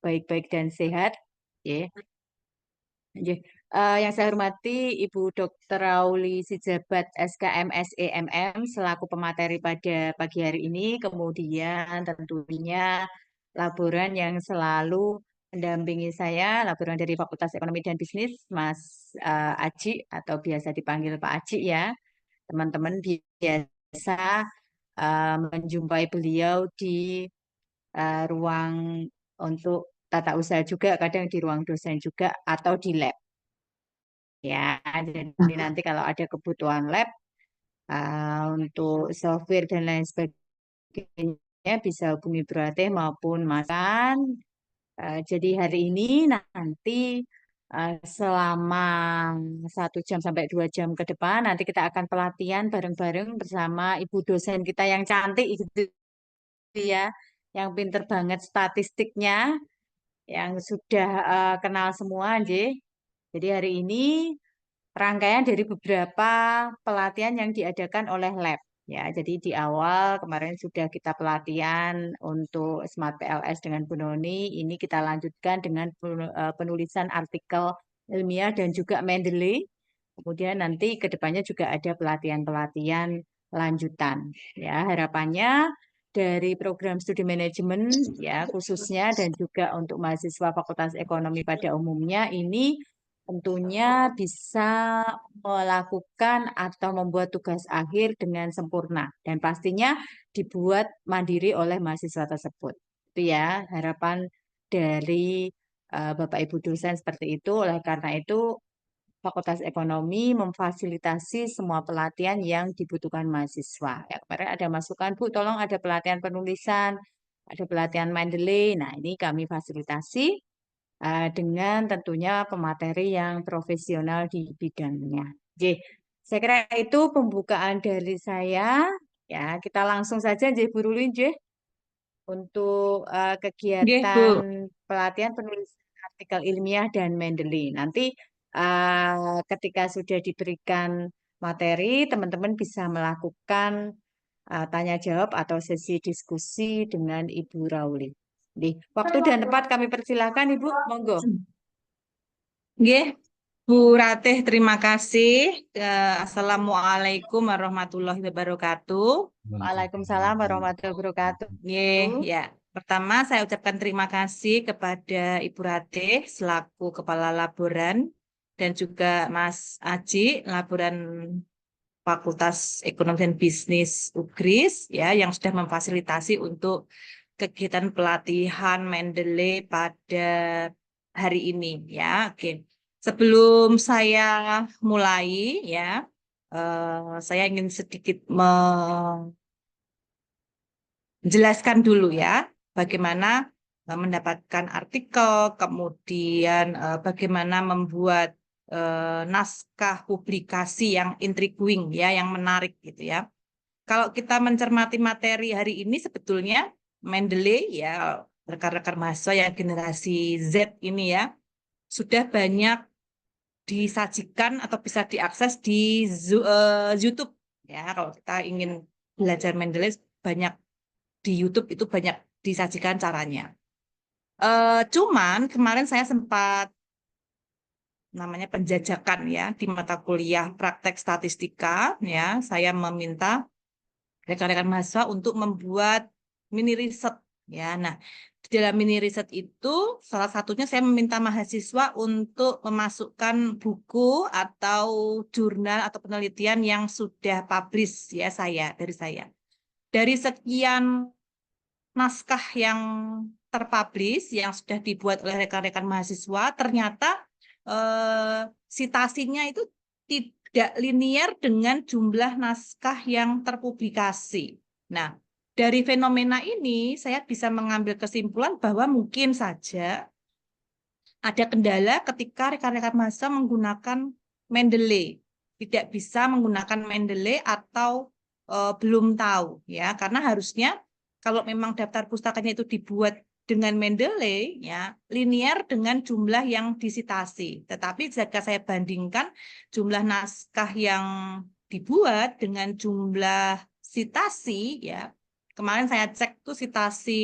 baik-baik dan sehat. Ya. Nggih. Yang saya hormati Ibu Dr. Rauli Sijabat SKM SEMM selaku pemateri pada pagi hari ini, kemudian tentunya laboran yang selalu mendampingi saya, laboran dari Fakultas Ekonomi dan Bisnis, Mas Aji atau biasa dipanggil Pak Aji ya. Teman-teman biasa menjumpai beliau di ruang untuk tata usaha juga, kadang di ruang dosen juga atau di lab. Ya, jadi nanti kalau ada kebutuhan lab untuk software dan lain sebagainya bisa hubungi Brate maupun Masan. Jadi hari ini nanti selama 1 jam sampai 2 jam ke depan nanti kita akan pelatihan bareng-bareng bersama ibu dosen kita yang cantik itu ya, yang pinter banget statistiknya, yang sudah kenal semua, Nje. Jadi hari ini rangkaian dari beberapa pelatihan yang diadakan oleh lab. Ya, jadi di awal kemarin sudah kita pelatihan untuk Smart PLS dengan Bu Noni. Ini kita lanjutkan dengan penulisan artikel ilmiah dan juga Mendeley. Kemudian nanti ke depannya juga ada pelatihan-pelatihan lanjutan. Ya, harapannya dari program studi manajemen ya khususnya dan juga untuk mahasiswa Fakultas Ekonomi pada umumnya ini tentunya bisa melakukan atau membuat tugas akhir dengan sempurna dan pastinya dibuat mandiri oleh mahasiswa tersebut. Itu ya harapan dari Bapak Ibu dosen seperti itu. Oleh karena itu Fakultas Ekonomi memfasilitasi semua pelatihan yang dibutuhkan mahasiswa. Ya, kemarin ada masukan, Bu, tolong ada pelatihan penulisan, ada pelatihan Mendeley. Nah, ini kami fasilitasi dengan tentunya pemateri yang profesional di bidangnya. J, saya kira itu pembukaan dari saya. Ya, kita langsung saja, J, Bu Rulin, J, untuk Nggih, kegiatan Bu. pelatihan penulisan artikel ilmiah dan Mendeley. Nanti ketika sudah diberikan materi, teman-teman bisa melakukan tanya jawab atau sesi diskusi dengan Ibu Rauli. Di waktu dan tempat kami persilahkan, Ibu, monggo. Nggih, Bu Ratih, terima kasih. Assalamualaikum warahmatullahi wabarakatuh. Waalaikumsalam warahmatullahi wabarakatuh. Nggih, ya. Pertama, saya ucapkan terima kasih kepada Ibu Ratih selaku Kepala Laboran dan juga Mas Aji, Laboran Fakultas Ekonomi dan Bisnis UGRIS, ya, yang sudah memfasilitasi untuk kegiatan pelatihan Mendeley pada hari ini, ya. Oke. Sebelum saya mulai, ya, saya ingin sedikit menjelaskan dulu ya, bagaimana mendapatkan artikel, kemudian bagaimana membuat naskah publikasi yang intriguing ya, yang menarik gitu ya. Kalau kita mencermati materi hari ini sebetulnya Mendeley ya, rekan-rekan mahasiswa yang generasi Z ini ya, sudah banyak disajikan atau bisa diakses di YouTube ya. Kalau kita ingin belajar Mendeley banyak di YouTube itu banyak disajikan caranya. Cuman kemarin saya sempat namanya penjajakan ya di mata kuliah praktek statistika ya. Saya meminta rekan-rekan mahasiswa untuk membuat mini riset ya. Nah, di dalam mini riset itu salah satunya saya meminta mahasiswa untuk memasukkan buku atau jurnal atau penelitian yang sudah publish ya dari saya. Dari sekian naskah yang terpublish yang sudah dibuat oleh rekan-rekan mahasiswa ternyata citasinya itu tidak linier dengan jumlah naskah yang terpublikasi. Nah, dari fenomena ini saya bisa mengambil kesimpulan bahwa mungkin saja ada kendala ketika rekan-rekan mahasiswa menggunakan Mendeley, tidak bisa menggunakan Mendeley atau belum tahu ya, karena harusnya kalau memang daftar pustakanya itu dibuat dengan Mendeley ya linear dengan jumlah yang disitasi. Tetapi jika saya bandingkan jumlah naskah yang dibuat dengan jumlah sitasi ya kemarin saya cek tuh sitasi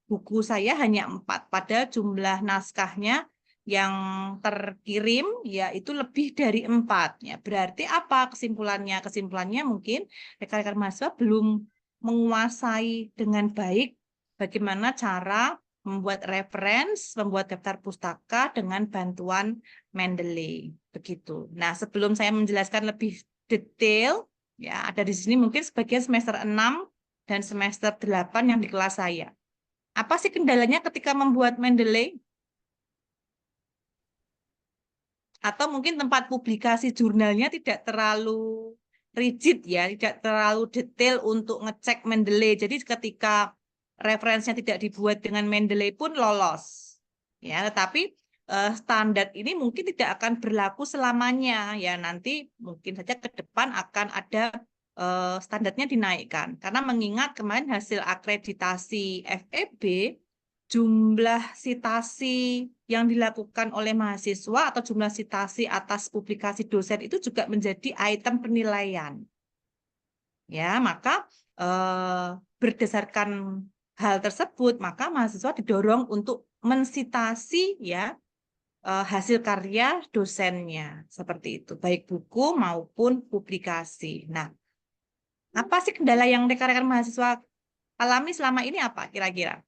buku saya hanya 4, padahal jumlah naskahnya yang terkirim ya itu lebih dari 4. Ya, berarti apa kesimpulannya? Kesimpulannya mungkin rekan-rekan mahasiswa belum menguasai dengan baik bagaimana cara membuat reference, membuat daftar pustaka dengan bantuan Mendeley. Begitu. Nah, sebelum saya menjelaskan lebih detail, ya ada di sini mungkin sebagian semester 6 dan semester 8 yang di kelas saya. Apa sih kendalanya ketika membuat Mendeley? Atau mungkin tempat publikasi jurnalnya tidak terlalu rigid ya, tidak terlalu detail untuk ngecek Mendeley. Jadi ketika referensinya tidak dibuat dengan Mendeley pun lolos. Ya, tetapi standar ini mungkin tidak akan berlaku selamanya ya. Nanti mungkin saja ke depan akan ada standarnya dinaikkan. Karena mengingat kemarin hasil akreditasi FEB, jumlah sitasi yang dilakukan oleh mahasiswa atau jumlah sitasi atas publikasi dosen itu juga menjadi item penilaian. Ya, maka berdasarkan hal tersebut, maka mahasiswa didorong untuk mensitasi ya hasil karya dosennya seperti itu, baik buku maupun publikasi. Nah, apa sih kendala yang rekan-rekan mahasiswa alami selama ini apa kira-kira?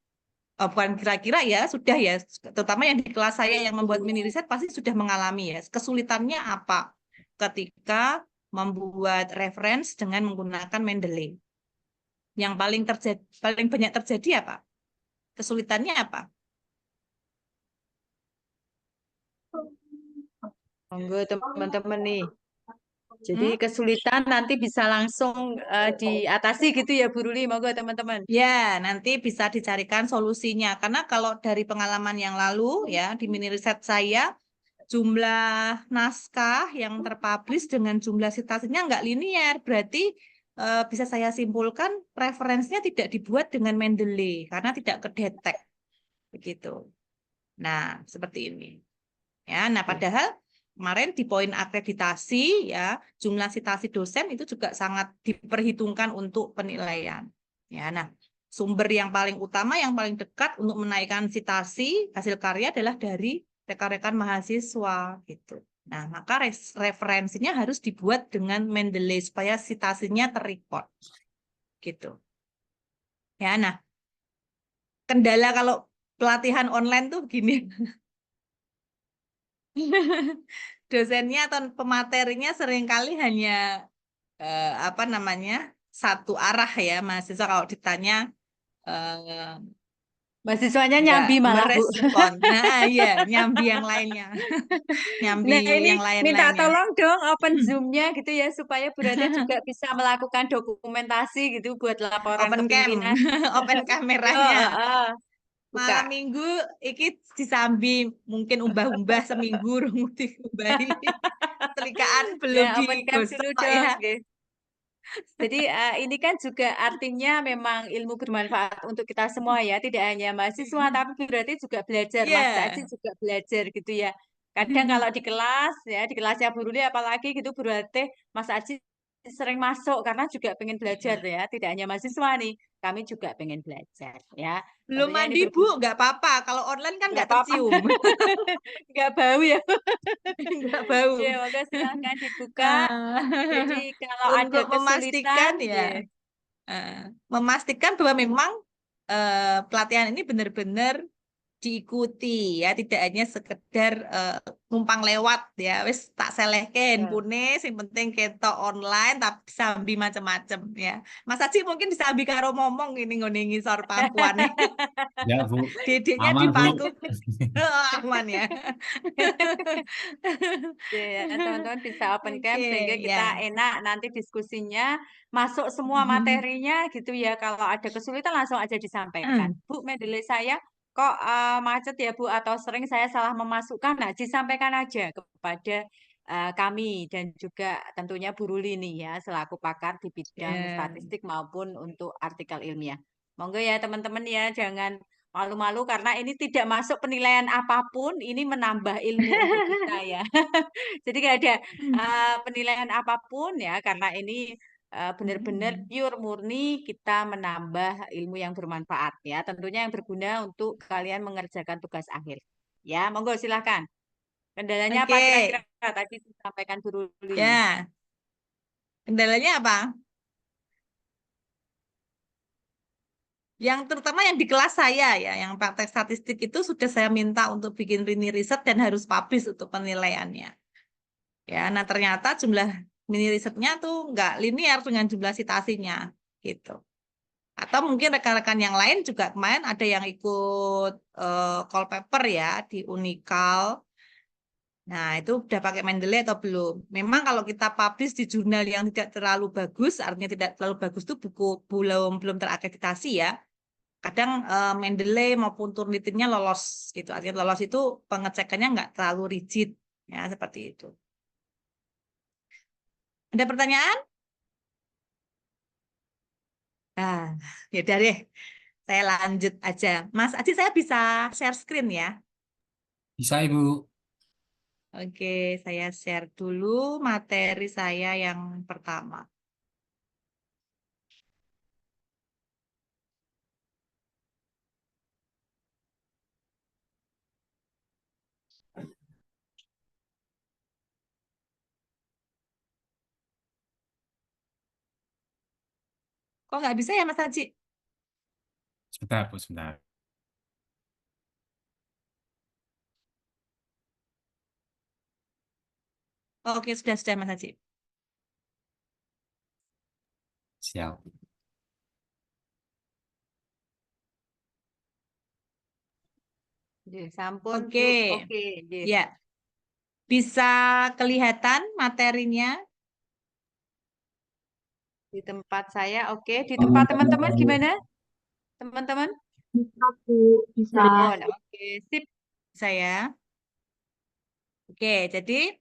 Bukan kira-kira ya, sudah ya, terutama yang di kelas saya yang membuat mini riset pasti sudah mengalami ya. Kesulitannya apa ketika membuat reference dengan menggunakan Mendeley? Yang paling banyak terjadi apa? Kesulitannya apa? Monggo teman-teman nih. Jadi Hmm? kesulitan nanti bisa langsung diatasi gitu ya Bu Ruli, monggo teman-teman. Ya, nanti bisa dicarikan solusinya. Karena kalau dari pengalaman yang lalu ya di mini riset saya, jumlah naskah yang terpublish dengan jumlah citasinya nggak linear. Berarti bisa saya simpulkan referensinya tidak dibuat dengan Mendeley karena tidak kedetek begitu. Nah, seperti ini. Ya, nah padahal kemarin di poin akreditasi ya jumlah citasi dosen itu juga sangat diperhitungkan untuk penilaian. Ya, nah sumber yang paling utama yang paling dekat untuk menaikkan citasi hasil karya adalah dari rekan-rekan mahasiswa gitu. Nah, maka referensinya harus dibuat dengan Mendeley supaya citasinya terrecord gitu. Ya, nah kendala kalau pelatihan online tuh gini. Dosennya atau pematerinya seringkali hanya apa namanya satu arah ya mahasiswa kalau ditanya eh, Mahasiswanya nggak nyambi malah Bu. merespon. Nah, iya nyambi yang lainnya, nyambi Nah ini yang minta lain-lainnya. tolong dong open Zoom-nya gitu ya supaya Bu Rate juga bisa melakukan dokumentasi gitu buat laporan Open cam, kepimpinan. open Yo, kameranya. buka. Malam minggu iki disambi mungkin umbah-umbah seminggu rung diumbahi. Selikaan belum Nah, open cam dulu digosok dong. ya. Oke. Jadi ini kan juga artinya memang ilmu bermanfaat untuk kita semua ya, tidak hanya mahasiswa tapi berarti juga belajar. Mas Aji Iya. juga belajar gitu ya. Kadang kalau di kelas ya, di kelasnya Bu Ruli apalagi gitu berarti Mas Aji sering masuk karena juga pengen belajar ya, tidak hanya mahasiswa nih, kami juga pengen belajar ya. Belum Tentunya ini mandi Bu, berguna, nggak apa-apa. Kalau online kan nggak nggak apa-apa, tercium, nggak bau ya. nggak bau. Ya, maka silahkan dibuka. Jadi Eh, kalau ada Untuk kesulitan, memastikan ya, ya. eh, memastikan bahwa memang pelatihan ini benar-benar diikuti ya, tidak hanya sekedar numpang lewat ya, wis tak selehke Ya. pune, sing penting ketok online tapi sambi macam-macam ya. Mas Aji mungkin disambi karo momong ini ngene ngisor pangkuan nih. Ya, Bu. Dedeknya Aman, di Bu. pangku. Aman ya. Ya, teman-teman bisa open cam Oke, sehingga kita ya. enak nanti diskusinya masuk semua materinya gitu ya. Kalau ada kesulitan langsung aja disampaikan. Bu, Mendeley saya kok macet ya Bu atau sering saya salah memasukkan. Nah, disampaikan aja kepada kami dan juga tentunya Bu Ruli nih ya selaku pakar di bidang Ya. statistik maupun untuk artikel ilmiah. Monggo ya teman-teman ya jangan malu-malu karena ini tidak masuk penilaian apapun, ini menambah ilmu untuk kita ya. Jadi nggak ada penilaian apapun ya, karena ini benar-benar Mm-mm. pure murni kita menambah ilmu yang bermanfaat ya. Tentunya yang berguna untuk kalian mengerjakan tugas akhir. Ya, monggo silahkan. Kendalanya apa Oke, kira-kira tadi disampaikan Bu Ruli? ya. Kendalanya apa? Yang terutama yang di kelas saya ya, yang praktek statistik itu sudah saya minta untuk bikin mini riset dan harus publish untuk penilaiannya. Ya, nah ternyata jumlah mini risetnya tuh nggak linear dengan jumlah citasinya gitu. Atau mungkin rekan-rekan yang lain juga kemarin ada yang ikut call paper ya di Unikal. Nah, itu udah pakai Mendeley atau belum? Memang kalau kita publish di jurnal yang tidak terlalu bagus, artinya tidak terlalu bagus itu buku belum terakreditasi ya. Kadang Mendeley maupun Turnitinnya lolos gitu. Artinya lolos itu pengecekannya nggak terlalu rigid ya seperti itu. Ada pertanyaan? Nah, ya udah deh. Saya lanjut aja. Mas Aji, saya bisa share screen ya. Bisa, Ibu. Oke, saya share dulu materi saya yang pertama. Kok nggak bisa ya, Mas Aji? Sebentar, Bu, sebentar. Oke, sudah, Mas Aji. Siap. Nggih, sampun Bu. Oke, Oke, nggih. ya. Bisa kelihatan materinya? Di tempat saya oke. Di tempat teman-teman gimana? Teman-teman? Bisa, Bu. Bisa. Belum. Oke, sip. Saya. Oke, jadi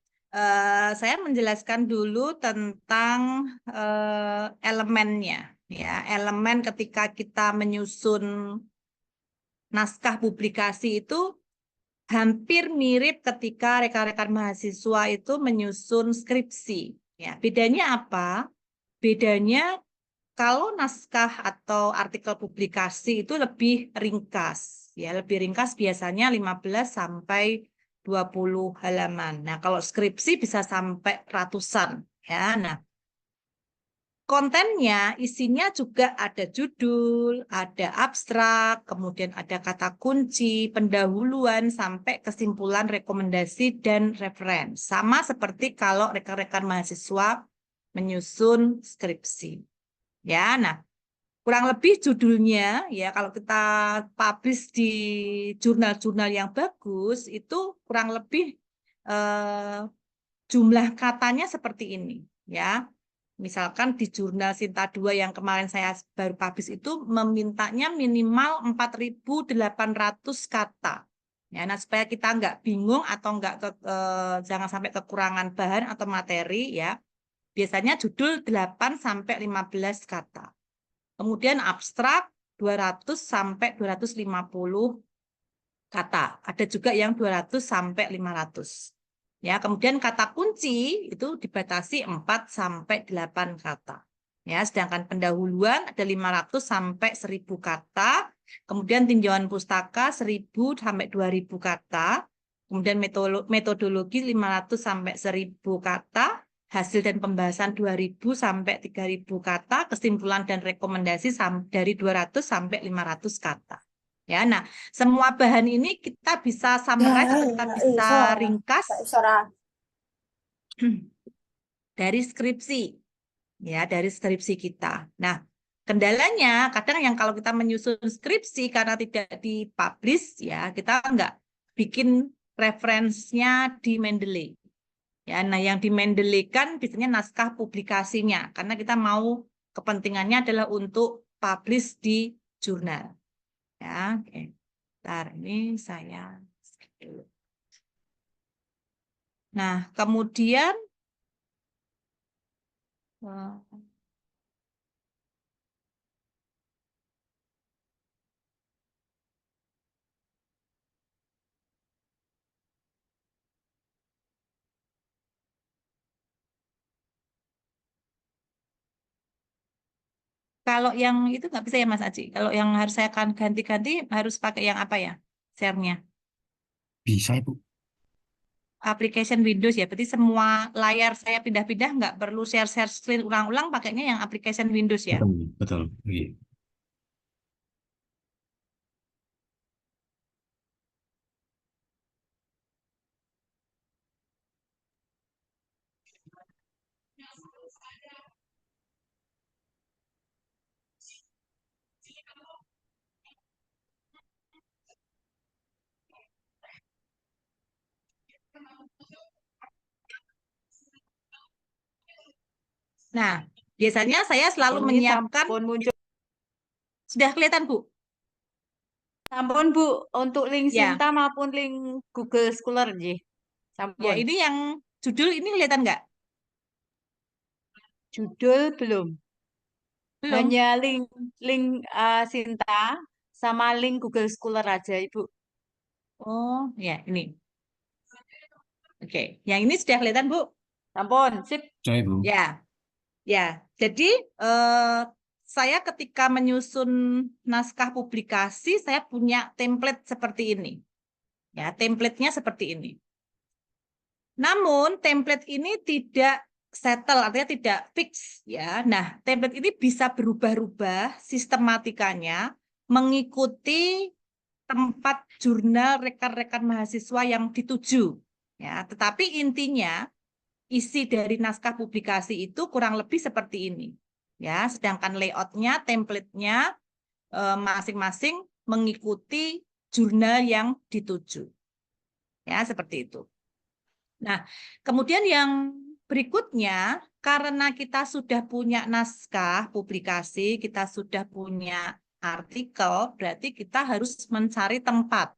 saya menjelaskan dulu tentang elemennya. Ya, elemen ketika kita menyusun naskah publikasi itu hampir mirip ketika rekan-rekan mahasiswa itu menyusun skripsi. Ya, bedanya apa? Bedanya kalau naskah atau artikel publikasi itu lebih ringkas. Ya, lebih ringkas biasanya 15 sampai 20 halaman. Nah, kalau skripsi bisa sampai ratusan. Ya, nah, kontennya, isinya juga ada judul, ada abstrak, kemudian ada kata kunci, pendahuluan, sampai kesimpulan rekomendasi dan referensi. Sama seperti kalau rekan-rekan mahasiswa menyusun skripsi. Ya, nah, kurang lebih judulnya, ya kalau kita publish di jurnal-jurnal yang bagus, itu kurang lebih eh, jumlah katanya seperti ini. Ya, misalkan di jurnal Sinta 2 yang kemarin saya baru publish itu memintanya minimal 4.800 kata. Ya, nah supaya kita nggak bingung atau nggak jangan sampai kekurangan bahan atau materi ya. Biasanya judul 8 sampai 15 kata. Kemudian abstrak 200 sampai 250 kata. Ada juga yang 200 sampai 500. Ya, kemudian kata kunci itu dibatasi 4 sampai 8 kata. Ya, sedangkan pendahuluan ada 500 sampai 1.000 kata, kemudian tinjauan pustaka 1.000 sampai 2.000 kata, kemudian metodologi 500 sampai 1.000 kata, hasil dan pembahasan 2.000 sampai 3.000 kata, kesimpulan dan rekomendasi dari 200 sampai 500 kata. Ya, nah, semua bahan ini kita bisa summarize atau kita bisa ringkas dari skripsi, ya, dari skripsi kita. Nah, kendalanya kadang yang kalau kita menyusun skripsi karena tidak dipublish, ya, kita nggak bikin referensinya di Mendeley. Ya, nah yang di Mendeley kan biasanya naskah publikasinya, karena kita mau kepentingannya adalah untuk publish di jurnal. Ya, oke. Bentar, ini saya skip dulu. Nah, kemudian Kalau yang itu nggak bisa ya Mas Aji. Kalau yang harus saya akan ganti-ganti harus pakai yang apa ya? Share-nya. Bisa, Ibu. Application Windows ya. Berarti semua layar saya pindah-pindah nggak perlu share-share screen ulang-ulang, pakainya yang application Windows ya. Betul, betul. Iya. Nah, biasanya saya selalu Ini menyiapkan, sampun muncul. sudah kelihatan Bu? Sampun Bu, untuk link Ya, Sinta maupun link Google Scholar nggih. ya Sampun. ini yang judul ini kelihatan nggak? Judul belum. Belum. Hanya link Sinta sama link Google Scholar aja Ibu. Oh, ya ini. Oke, yang ini sudah kelihatan Bu? Sampun, sip. Coba, Ibu. Ya, ya. Jadi saya ketika menyusun naskah publikasi, saya punya template seperti ini. Ya, template-nya seperti ini. Namun template ini tidak settle, artinya tidak fix ya. Nah, template ini bisa berubah-ubah sistematikanya mengikuti tempat jurnal rekan-rekan mahasiswa yang dituju. Ya, tetapi intinya isi dari naskah publikasi itu kurang lebih seperti ini. Ya, sedangkan layoutnya, template-nya masing-masing mengikuti jurnal yang dituju. Ya, seperti itu. Nah, kemudian yang berikutnya, karena kita sudah punya naskah publikasi, kita sudah punya artikel, berarti kita harus mencari tempat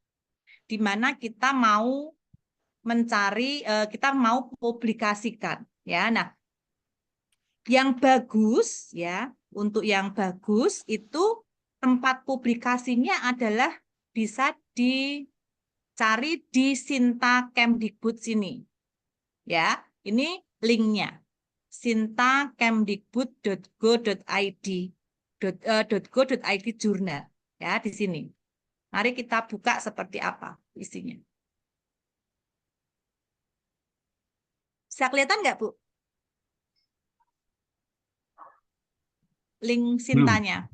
di mana kita mau mencari, kita mau publikasikan. Ya, nah, yang bagus ya, untuk yang bagus itu tempat publikasinya adalah bisa dicari di Sinta Kemdikbud sini. Ya, ini linknya sintakemdikbud.go.id .go.id jurnal ya di sini. Mari kita buka seperti apa isinya. Bisa kelihatan nggak Bu? Link Belum. Sintanya.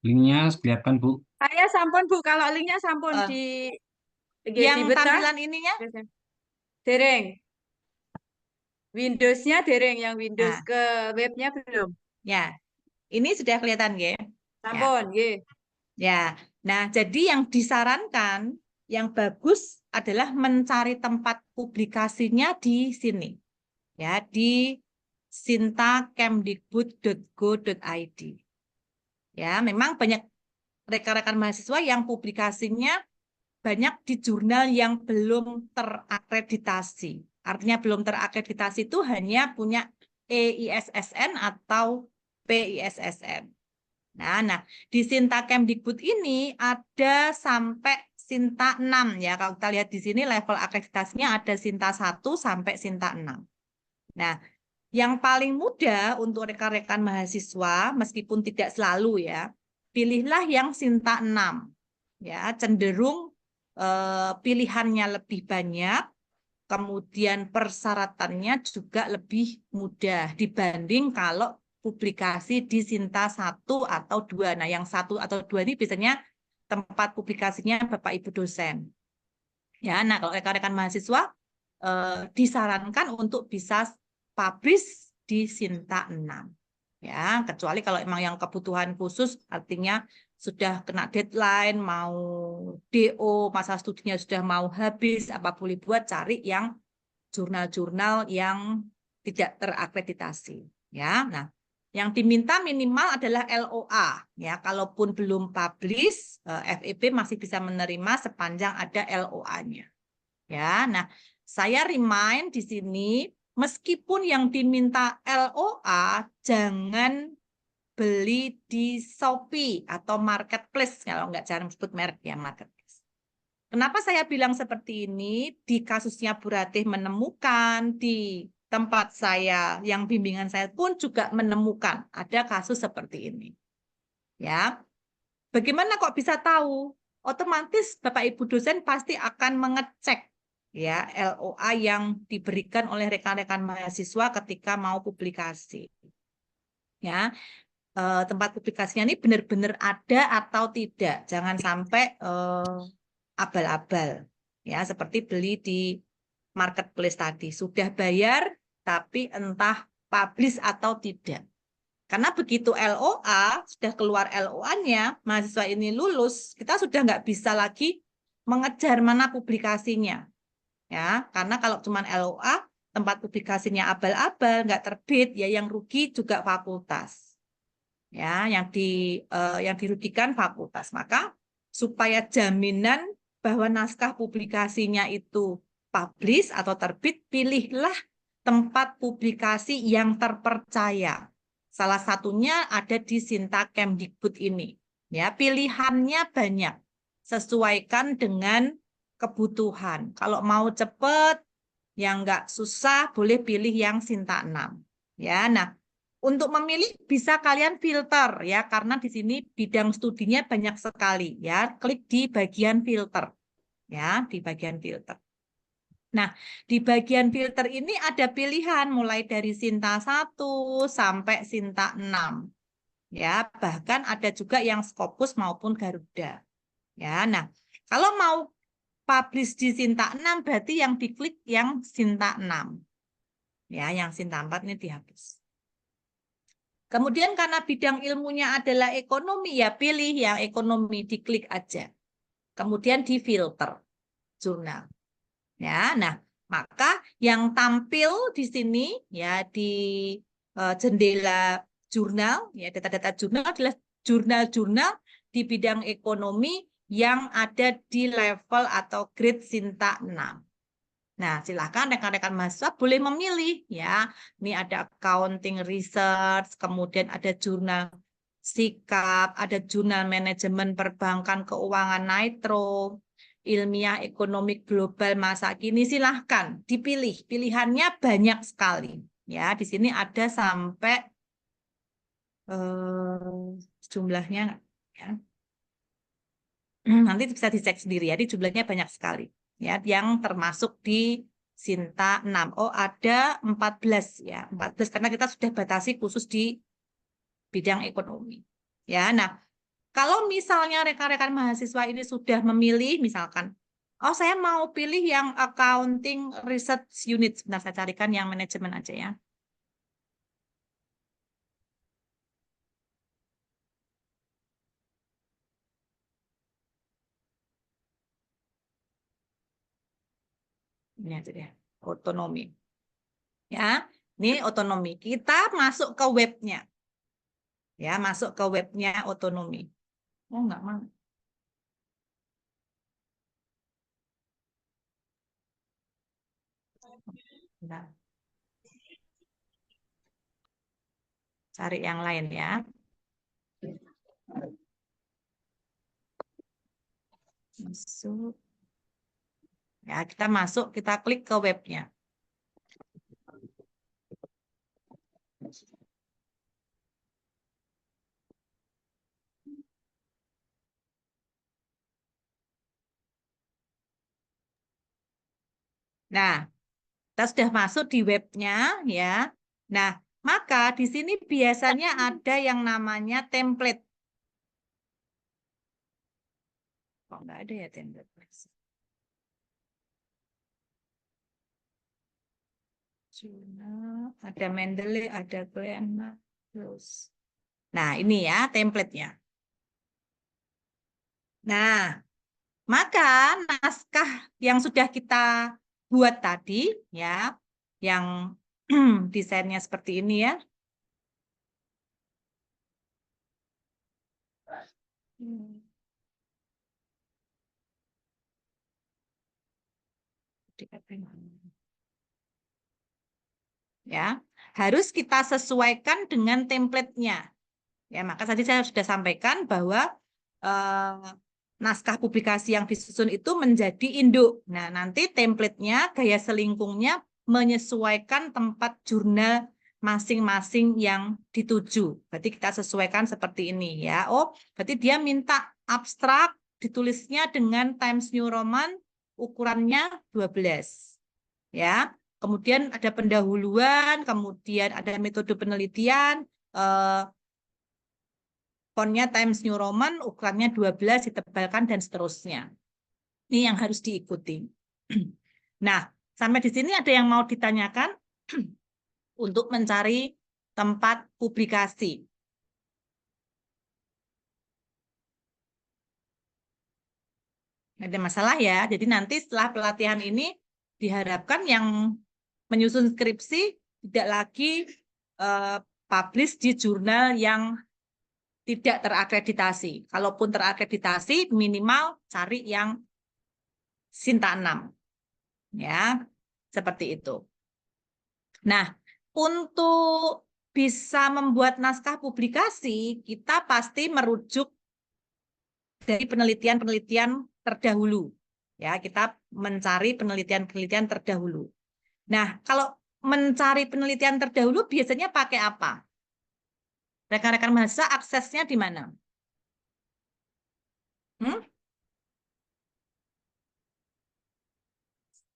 Linknya kelihatan, Bu. Saya sampun Bu, kalau linknya sampun Eh, di yang betah. tampilan ininya? Dereng. Windows-nya dereng, yang Windows Nah, ke webnya belum. ya. Ini sudah kelihatan ya. Ya. Sampun, nggih. Ya. Nah, jadi yang disarankan yang bagus adalah mencari tempat publikasinya di sini. Ya, di sintakemdikbud.go.id. Ya, memang banyak rekan-rekan mahasiswa yang publikasinya banyak di jurnal yang belum terakreditasi. Artinya belum terakreditasi itu hanya punya EISSN atau PISSN. Nah, di Sinta Kemdikbud ini ada sampai Sinta 6 ya. Kalau kita lihat di sini level akreditasinya ada Sinta 1 sampai Sinta 6. Nah, yang paling mudah untuk rekan-rekan mahasiswa, meskipun tidak selalu ya, pilihlah yang Sinta 6. Ya, cenderung pilihannya lebih banyak, kemudian persyaratannya juga lebih mudah dibanding kalau publikasi di Sinta 1 atau 2. Nah, yang 1 atau 2 ini biasanya tempat publikasinya Bapak Ibu dosen. Ya, nah kalau rekan-rekan mahasiswa disarankan untuk bisa publish di Sinta 6. Ya, kecuali kalau emang yang kebutuhan khusus artinya sudah kena deadline, mau DO, masa studinya sudah mau habis, apa boleh buat cari yang jurnal-jurnal yang tidak terakreditasi. Ya, nah, yang diminta minimal adalah LOA. Ya, kalaupun belum publish, FEB masih bisa menerima sepanjang ada LOA-nya. Ya, nah, saya remind di sini, meskipun yang diminta LOA, jangan beli di Shopee atau Marketplace, kalau nggak jangan sebut merek ya, Marketplace. Kenapa saya bilang seperti ini? Di kasusnya Bu Ratih menemukan di tempat saya, yang bimbingan saya pun juga menemukan ada kasus seperti ini. Ya, bagaimana kok bisa tahu? Otomatis Bapak Ibu dosen pasti akan mengecek ya LOA yang diberikan oleh rekan-rekan mahasiswa ketika mau publikasi. Ya, tempat publikasinya ini benar-benar ada atau tidak. Jangan sampai abal-abal. Ya, seperti beli di marketplace tadi. Sudah bayar, tapi entah publish atau tidak. Karena begitu LOA, sudah keluar LOA-nya, mahasiswa ini lulus, kita sudah nggak bisa lagi mengejar mana publikasinya. Ya, karena kalau cuma LOA, tempat publikasinya abal-abal, nggak terbit, ya yang rugi juga fakultas. Ya, yang dirugikan fakultas. Maka supaya jaminan bahwa naskah publikasinya itu publish atau terbit, pilihlah tempat publikasi yang terpercaya. Salah satunya ada di Sinta Kemdikbud ini. Ya, pilihannya banyak. Sesuaikan dengan kebutuhan. Kalau mau cepat, yang nggak susah, boleh pilih yang Sinta 6. Ya, nah, untuk memilih bisa kalian filter ya, karena di sini bidang studinya banyak sekali ya. Klik di bagian filter. Ya, di bagian filter. Nah, di bagian filter ini ada pilihan mulai dari Sinta 1 sampai Sinta 6. Ya, bahkan ada juga yang Scopus maupun Garuda. Ya, nah, kalau mau publish di Sinta 6 berarti yang diklik yang Sinta 6. Ya, yang Sinta 4 ini dihapus. Kemudian karena bidang ilmunya adalah ekonomi, ya pilih yang ekonomi, diklik aja. Kemudian di filter jurnal. Ya, nah, maka yang tampil di sini ya di jendela jurnal, ya data-data jurnal adalah jurnal-jurnal di bidang ekonomi yang ada di level atau grade Sinta 6. Nah, silakan rekan-rekan mahasiswa boleh memilih ya. Ini ada accounting research, kemudian ada jurnal sikap, ada jurnal manajemen perbankan keuangan Nitro, ilmiah ekonomi global masa kini, silahkan dipilih. Pilihannya banyak sekali. Ya, di sini ada sampai jumlahnya ya. Nanti bisa dicek sendiri ya, di jumlahnya banyak sekali. Ya, yang termasuk di Sinta 6. Oh, ada 14 ya. 14 karena kita sudah batasi khusus di bidang ekonomi. Ya, nah, kalau misalnya rekan-rekan mahasiswa ini sudah memilih, misalkan, oh saya mau pilih yang accounting research unit. Sebentar, saya carikan yang manajemen aja ya. Ini aja deh, otonomi. Ya, ini otonomi. Kita masuk ke webnya. Ya, masuk ke webnya otonomi. Oh, enggak mau. Bentar. Cari yang lain ya. Masuk. Ya, kita masuk, kita klik ke webnya. Nah, kita sudah masuk di webnya ya. Nah, maka di sini biasanya ada yang namanya template. Kok nggak ada ya template? Ada Mendeley, ada Glenn, terus. Nah, ini ya template-nya. Nah, maka naskah yang sudah kita buat tadi ya, yang desainnya seperti ini ya. Ya, harus kita sesuaikan dengan template-nya. Ya, maka tadi saya sudah sampaikan bahwa naskah publikasi yang disusun itu menjadi induk. Nah, nanti template-nya, gaya selingkungnya menyesuaikan tempat jurnal masing-masing yang dituju. Berarti kita sesuaikan seperti ini ya. Oh, berarti dia minta abstrak ditulisnya dengan Times New Roman ukurannya 12. Ya. Kemudian ada pendahuluan, kemudian ada metode penelitian, fontnya Times New Roman, ukurannya 12, ditebalkan, dan seterusnya. Ini yang harus diikuti. Nah, sampai di sini ada yang mau ditanyakan untuk mencari tempat publikasi. Nggak ada masalah ya. Jadi nanti setelah pelatihan ini diharapkan yang menyusun skripsi tidak lagi publish di jurnal yang tidak terakreditasi. Kalaupun terakreditasi, minimal cari yang Sinta 6. Ya, seperti itu. Nah, untuk bisa membuat naskah publikasi, kita pasti merujuk dari penelitian-penelitian terdahulu. Ya, kita mencari penelitian-penelitian terdahulu. Nah, kalau mencari penelitian terdahulu biasanya pakai apa? Rekan-rekan mahasiswa aksesnya di mana?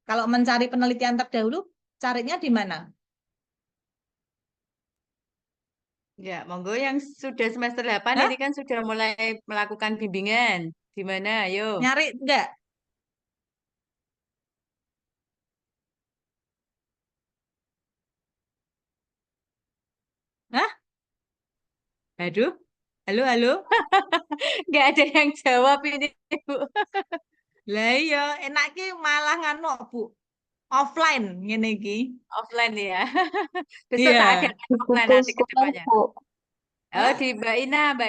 Kalau mencari penelitian terdahulu, carinya di mana? Ya, monggo yang sudah semester 8 Hah? ini kan sudah mulai melakukan bimbingan. Di mana? Ayo. Nyari enggak? Hah? Aduh. Halo, halo. Nggak ada yang jawab ini, Bu. Lah iya, enaknya malah nganu, Bu. Offline ngene iki. Offline ya. Besok tak ada Iya. Di offline Google nanti ke Scholar, depannya. Bu. Oh, Hah? di Mbak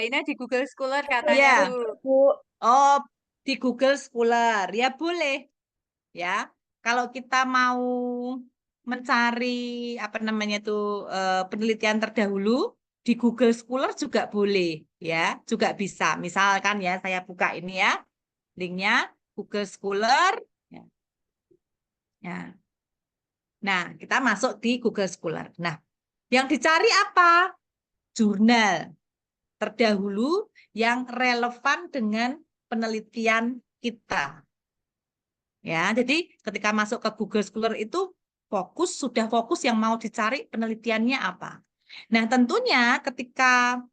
Ina di Google Scholar katanya, Iya. Bu. Bu. Oh, di Google Scholar. Ya boleh. Ya. Kalau kita mau mencari apa namanya itu penelitian terdahulu di Google Scholar juga boleh, ya, juga bisa. Misalkan ya, saya buka ini ya, linknya Google Scholar. Ya. Ya. Nah, kita masuk di Google Scholar. Nah, yang dicari apa? Jurnal terdahulu yang relevan dengan penelitian kita. Ya, jadi ketika masuk ke Google Scholar itu sudah fokus yang mau dicari penelitiannya apa. Nah, tentunya ketika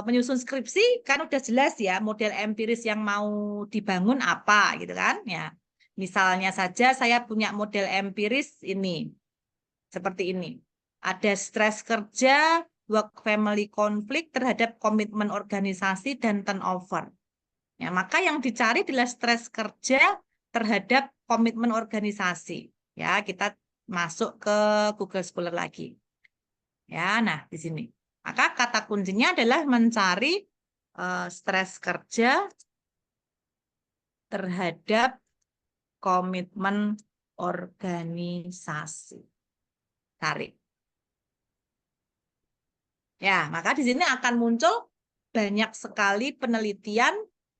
menyusun skripsi kan udah jelas ya model empiris yang mau dibangun apa gitu kan ya. Misalnya saja saya punya model empiris ini seperti ini. Ada stres kerja, work family conflict terhadap komitmen organisasi dan turnover. Ya, maka yang dicari adalah stres kerja terhadap komitmen organisasi. Ya, kita masuk ke Google Scholar lagi. Ya, nah di sini. Maka kata kuncinya adalah mencari stres kerja terhadap komitmen organisasi. Cari. Ya, maka di sini akan muncul banyak sekali penelitian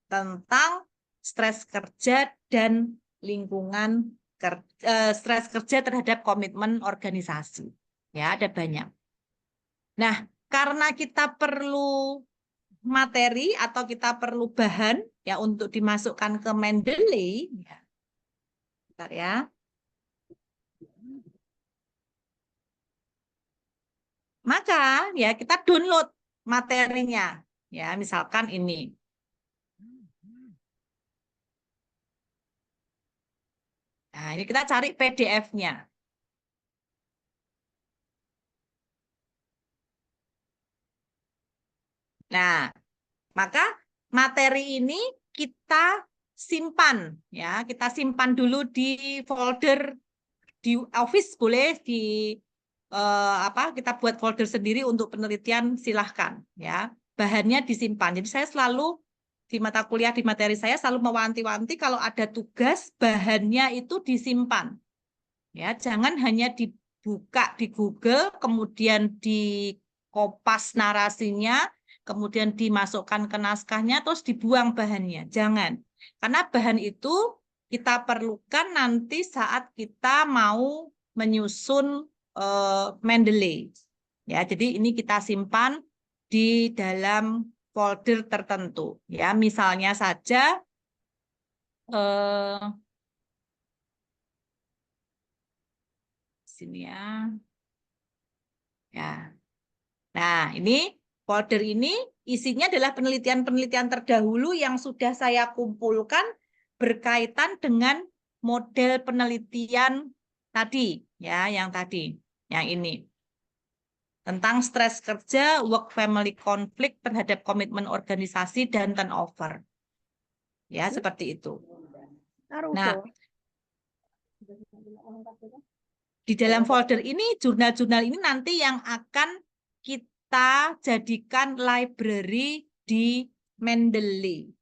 tentang stres kerja dan lingkungan stres kerja terhadap komitmen organisasi. Ya, ada banyak. Nah, karena kita perlu materi atau kita perlu bahan ya untuk dimasukkan ke Mendeley, ya. Bentar ya. Maka ya kita download materinya. Ya, misalkan ini. Nah, ini kita cari PDF-nya. Nah, maka materi ini kita simpan ya, kita simpan dulu di folder di Office boleh di kita buat folder sendiri untuk penelitian silahkan ya. Bahannya disimpan. Jadi saya selalu di mata kuliah di materi saya selalu mewanti-wanti kalau ada tugas bahannya itu disimpan. Ya, jangan hanya dibuka di Google kemudian dikopas narasinya kemudian dimasukkan ke naskahnya terus dibuang bahannya. Jangan. Karena bahan itu kita perlukan nanti saat kita mau menyusun Mendeley. Ya, jadi ini kita simpan di dalam folder tertentu. Ya, misalnya saja sini ya. Ya. Nah, ini folder ini isinya adalah penelitian-penelitian terdahulu yang sudah saya kumpulkan berkaitan dengan model penelitian tadi, ya, yang tadi, yang ini. Tentang stres kerja, work family conflict terhadap komitmen organisasi dan turnover. Ya, seperti itu. Nah, di dalam folder ini, jurnal-jurnal ini nanti yang akan kita jadikan library di Mendeley.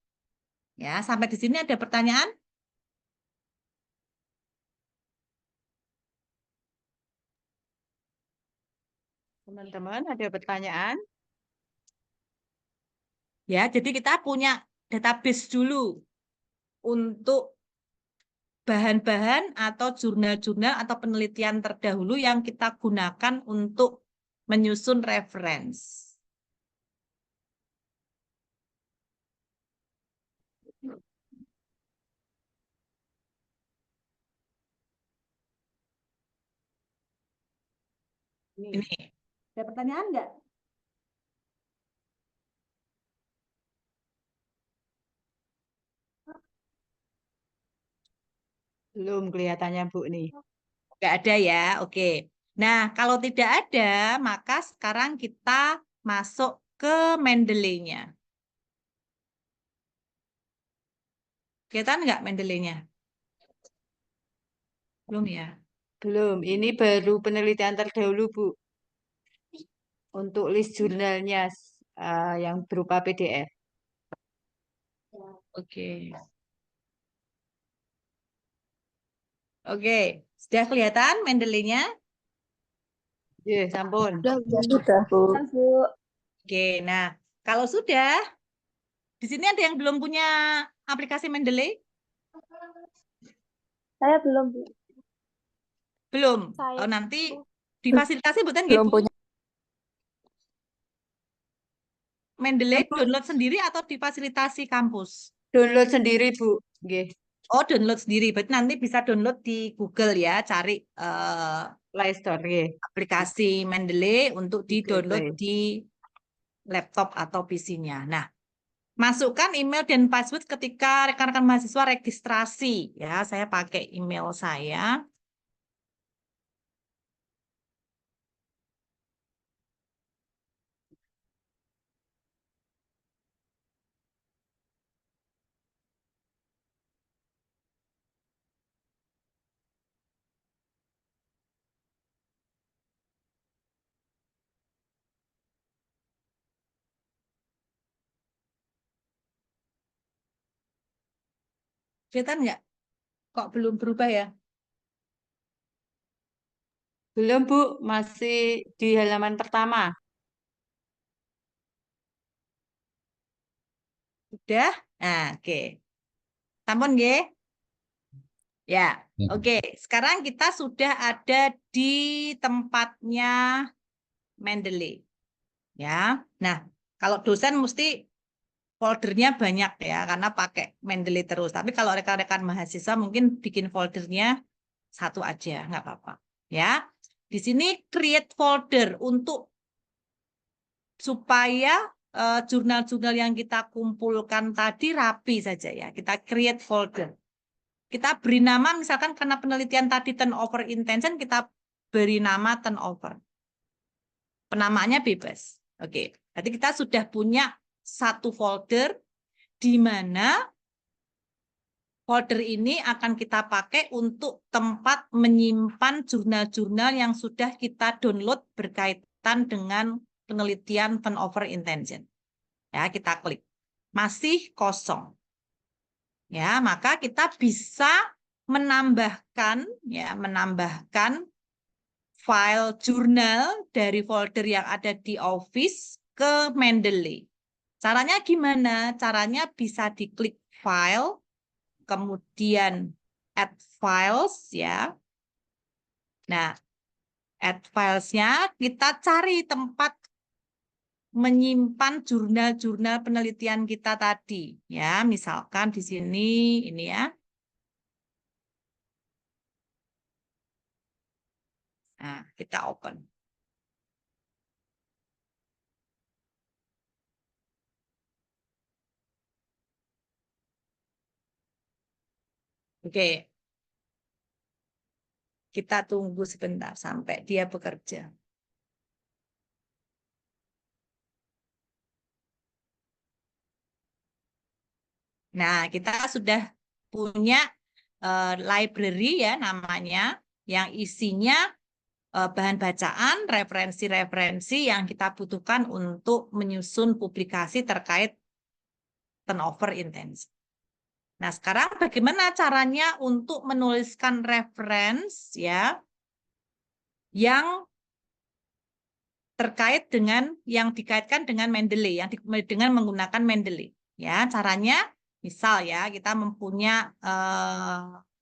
Ya, sampai di sini ada pertanyaan? Teman-teman, ada pertanyaan? Ya, jadi kita punya database dulu untuk bahan-bahan atau jurnal-jurnal atau penelitian terdahulu yang kita gunakan untuk menyusun reference. Ini. Ada pertanyaan nggak? Belum kelihatannya Bu nih. Nggak ada ya, oke. Nah, kalau tidak ada, maka sekarang kita masuk ke Mendeley-nya. Kelihatan nggak Mendeley-nya? Belum ya? Belum, ini baru penelitian terdahulu Bu. Untuk list jurnalnya yang berupa PDF. Oke. Oke, sudah kelihatan Mendeley-nya? Ya, sampun. Sudah, Bu. Oke, nah kalau sudah, di sini ada yang belum punya aplikasi Mendeley? Saya belum, Bu. Belum. Saya Oh, nanti difasilitasi bukan belum gitu? punya. Mendeley download sendiri atau difasilitasi kampus? Download sendiri Bu. Nggih. Oh, download sendiri. Berarti nanti bisa download di Google ya, cari Play Store nggih. aplikasi Mendeley untuk Google di-download Play. di laptop atau PC-nya. Nah, masukkan email dan password ketika rekan-rekan mahasiswa registrasi. Ya, saya pakai email saya. Kelihatan nggak? Kok belum berubah ya? Belum Bu, masih di halaman pertama. Sudah? Nah, oke. Sampun nggih? Ya, oke. Sekarang kita sudah ada di tempatnya Mendeley. Ya. Nah, kalau dosen mesti foldernya banyak ya, karena pakai Mendeley terus. Tapi kalau rekan-rekan mahasiswa mungkin bikin foldernya satu aja, nggak apa-apa. Ya. Di sini create folder untuk supaya jurnal-jurnal yang kita kumpulkan tadi rapi saja ya. Kita create folder. Kita beri nama misalkan karena penelitian tadi turnover intention, kita beri nama turnover. Penamaannya bebas. Oke, jadi kita sudah punya satu folder di mana folder ini akan kita pakai untuk tempat menyimpan jurnal-jurnal yang sudah kita download berkaitan dengan penelitian turnover intention. Ya, kita klik. Masih kosong. Ya, maka kita bisa menambahkan file jurnal dari folder yang ada di Office ke Mendeley. Caranya gimana? Caranya bisa diklik file, kemudian add files ya. Nah, add files-nya kita cari tempat menyimpan jurnal-jurnal penelitian kita tadi ya. Misalkan di sini ini ya. Nah, kita open. Oke. Kita tunggu sebentar sampai dia bekerja. Nah, kita sudah punya library ya namanya, yang isinya bahan bacaan, referensi-referensi yang kita butuhkan untuk menyusun publikasi terkait turnover intensi. Nah, sekarang bagaimana caranya untuk menuliskan referensi ya yang terkait dengan yang dikaitkan dengan Mendeley, yang dengan menggunakan Mendeley. Ya, caranya misal ya kita mempunyai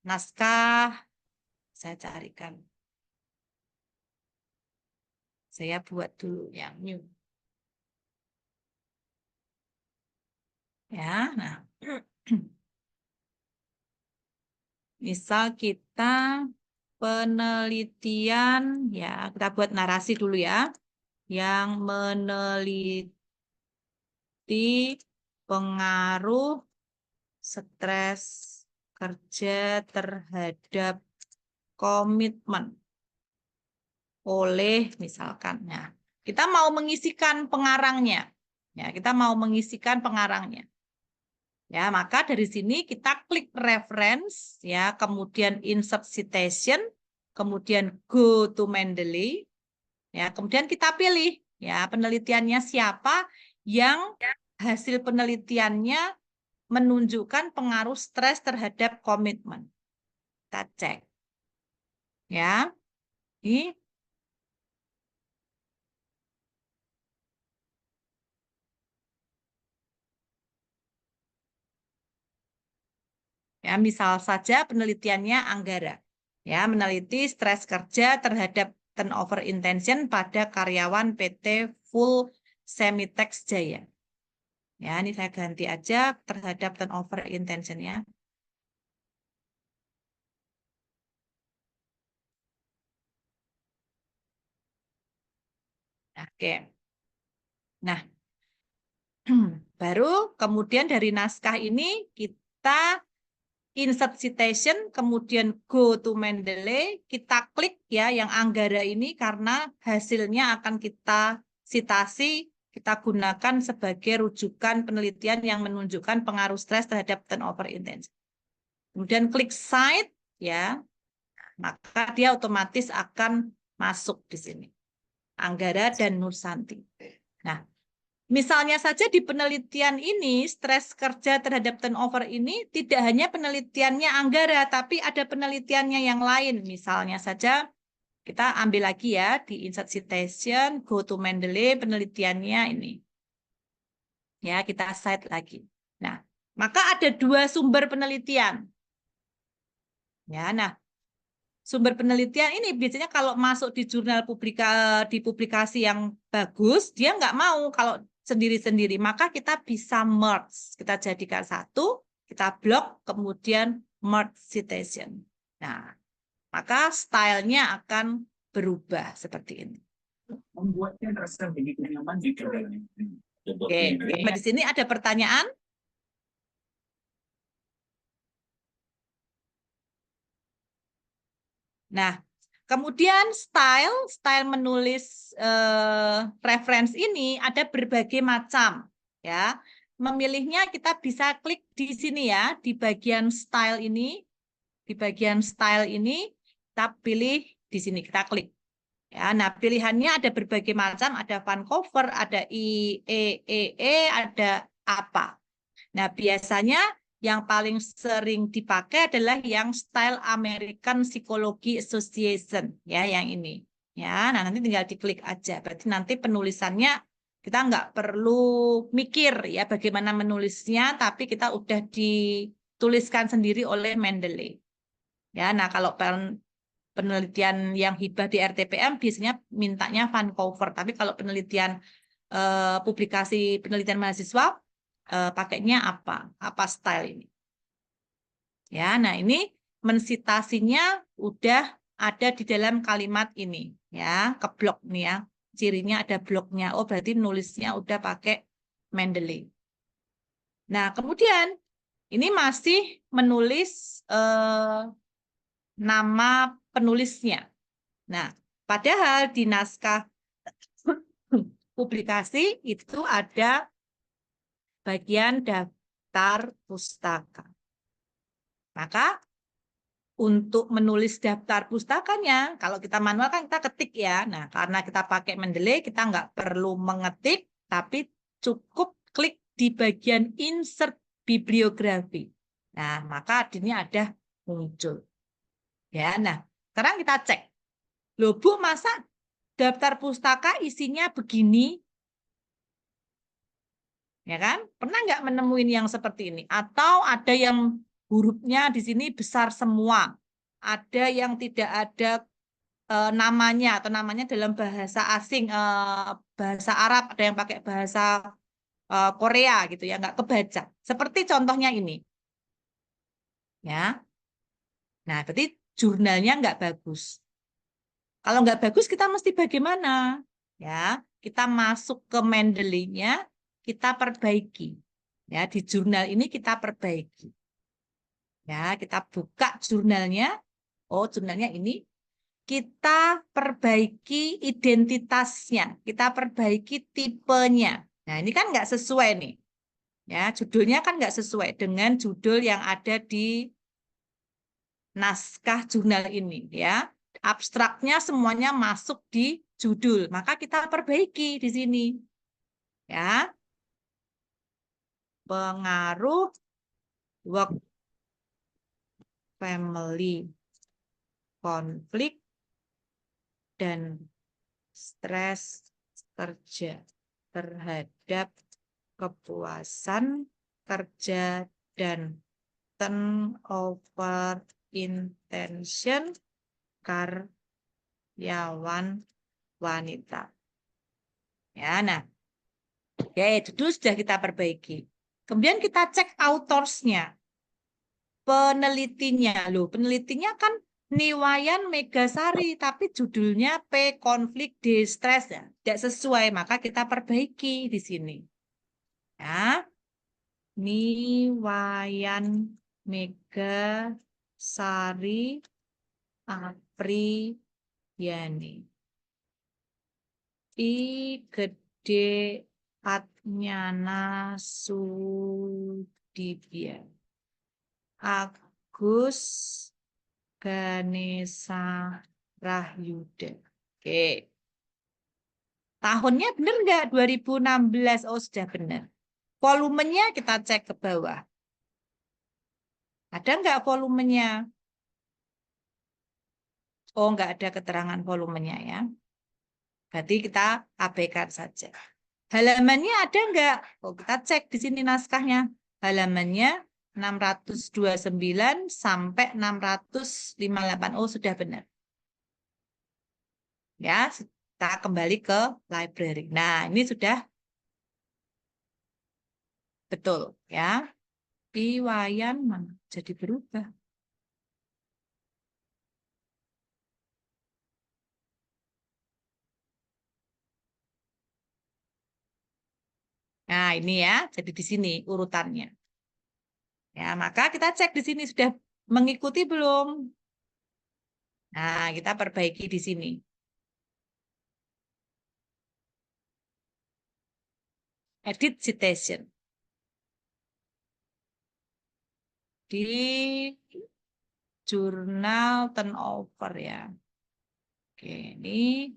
naskah, saya carikan. Saya buat dulu yang new. Ya, nah. Misal kita penelitian, ya kita buat narasi dulu ya, yang meneliti pengaruh stres kerja terhadap komitmen oleh misalkan. Nah, kita mau mengisikan pengarangnya. Ya, kita mau mengisikan pengarangnya. Ya, maka dari sini kita klik reference ya, kemudian insert citation, kemudian go to Mendeley. Ya, kemudian kita pilih ya penelitiannya siapa yang hasil penelitiannya menunjukkan pengaruh stres terhadap komitmen. Kita cek. Ya. Ini ya, misal saja penelitiannya Anggara. Ya, meneliti stres kerja terhadap turnover intention pada karyawan PT Full Semitex Jaya. Ya, ini saya ganti aja terhadap turnover intention ya. Oke. Nah, baru kemudian dari naskah ini kita insert citation, kemudian go to Mendeley, kita klik ya yang Anggara ini karena hasilnya akan kita citasi, kita gunakan sebagai rujukan penelitian yang menunjukkan pengaruh stres terhadap turnover intention. Kemudian klik cite ya, maka dia otomatis akan masuk di sini. Anggara dan Nursanti. Nah, misalnya saja di penelitian ini, stres kerja terhadap turnover ini tidak hanya penelitiannya Anggara, tapi ada penelitiannya yang lain. Misalnya saja, kita ambil lagi ya, di insert citation, go to Mendeley, penelitiannya ini. Ya, kita cite lagi. Nah, maka ada dua sumber penelitian. Ya, nah, sumber penelitian ini biasanya kalau masuk di jurnal di publikasi yang bagus, dia nggak mau kalau sendiri-sendiri. Maka kita bisa merge. Kita jadikan satu, kita blok, kemudian merge citation. Nah, maka stylenya akan berubah seperti ini. Membuatnya terasa begitu nyaman di Oke, di sini ada pertanyaan? Nah, kemudian style menulis reference ini ada berbagai macam ya. Memilihnya kita bisa klik di sini ya, di bagian style ini. Di bagian style ini kita pilih di sini, kita klik. Ya, nah pilihannya ada berbagai macam, ada Vancouver, ada IEEE, ada apa. Nah, biasanya yang paling sering dipakai adalah yang style American Psychology Association ya, yang ini. Ya, nah nanti tinggal diklik aja. Berarti nanti penulisannya kita nggak perlu mikir ya bagaimana menulisnya, tapi kita udah dituliskan sendiri oleh Mendeley. Ya, nah kalau penelitian yang hibah di RTPM biasanya mintanya Vancouver, tapi kalau penelitian publikasi penelitian mahasiswa pakainya apa style ini. Ya, nah ini mensitasinya udah ada di dalam kalimat ini, ya, ke blok nih ya. Cirinya ada bloknya. Oh, berarti nulisnya udah pakai Mendeley. Nah, kemudian ini masih menulis nama penulisnya. Nah, padahal di naskah publikasi itu ada bagian daftar pustaka. Maka untuk menulis daftar pustakanya, kalau kita manual kan kita ketik ya. Nah, karena kita pakai Mendeley, kita nggak perlu mengetik, tapi cukup klik di bagian insert bibliografi. Nah, maka ini ada muncul. Ya, nah, sekarang kita cek. Loh, Bu, masa daftar pustaka isinya begini? Ya kan? Pernah nggak menemuin yang seperti ini? Atau ada yang hurufnya di sini besar semua? Ada yang tidak ada namanya atau namanya dalam bahasa asing, bahasa Arab, ada yang pakai bahasa Korea gitu ya, nggak kebaca. Seperti contohnya ini, ya. Nah, berarti jurnalnya nggak bagus. Kalau nggak bagus, kita mesti bagaimana? Ya, kita masuk ke Mendeley-nya, kita perbaiki. Ya, di jurnal ini kita perbaiki. Ya, kita buka jurnalnya. Oh, jurnalnya ini. Kita perbaiki identitasnya, kita perbaiki tipenya. Nah, ini kan nggak sesuai nih. Ya, judulnya kan nggak sesuai dengan judul yang ada di naskah jurnal ini. Ya, abstraknya semuanya masuk di judul. Maka kita perbaiki di sini. Ya, pengaruh work family konflik dan stres kerja terhadap kepuasan kerja dan turnover intention karyawan wanita. Ya, nah, oke, itu sudah kita perbaiki. Kemudian kita cek autorsnya, penelitinya. Loh, penelitinya kan Niwayan Megasari, tapi judulnya P konflik distress ya, tidak sesuai, maka kita perbaiki di sini. Ya, Niwayan Megasari Apriyani. I gede Atnyana Sudibya. Agus Ganesha Rahyuda. Oke. Tahunnya benar nggak? 2016. Oh, sudah benar. Volumenya kita cek ke bawah. Ada nggak volumenya? Oh, nggak ada keterangan volumenya ya. Berarti kita abaikan saja. Halamannya ada nggak? Oh, kita cek di sini naskahnya. Halamannya 629 sampai 658. Oh, sudah benar. Ya, kita kembali ke library. Nah, ini sudah betul ya. Piwayan mana? Jadi berubah. Nah, ini ya, jadi di sini urutannya. Ya, maka kita cek di sini sudah mengikuti belum? Nah, kita perbaiki di sini. Edit citation. Di jurnal turnover ya. Oke, ini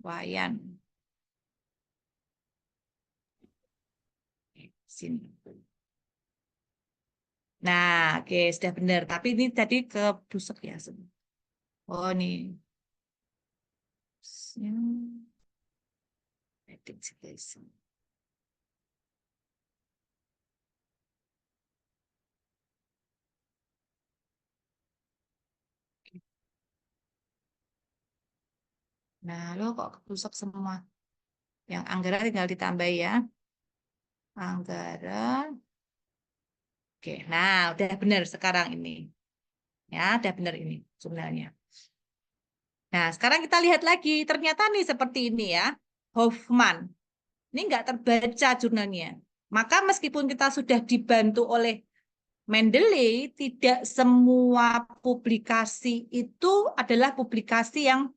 Wayan. Sini. Nah, oke, sudah benar. Tapi ini tadi ke busuk ya. Oh, ini. Edit citation. Nah, lo kok rusak semua. Yang Anggara tinggal ditambah ya. Anggara. Oke, nah udah benar sekarang ini. Ya, udah benar ini jumlahnya. Nah, sekarang kita lihat lagi. Ternyata nih seperti ini ya. Hoffman. Ini nggak terbaca jurnalnya. Maka meskipun kita sudah dibantu oleh Mendeley, tidak semua publikasi itu adalah publikasi yang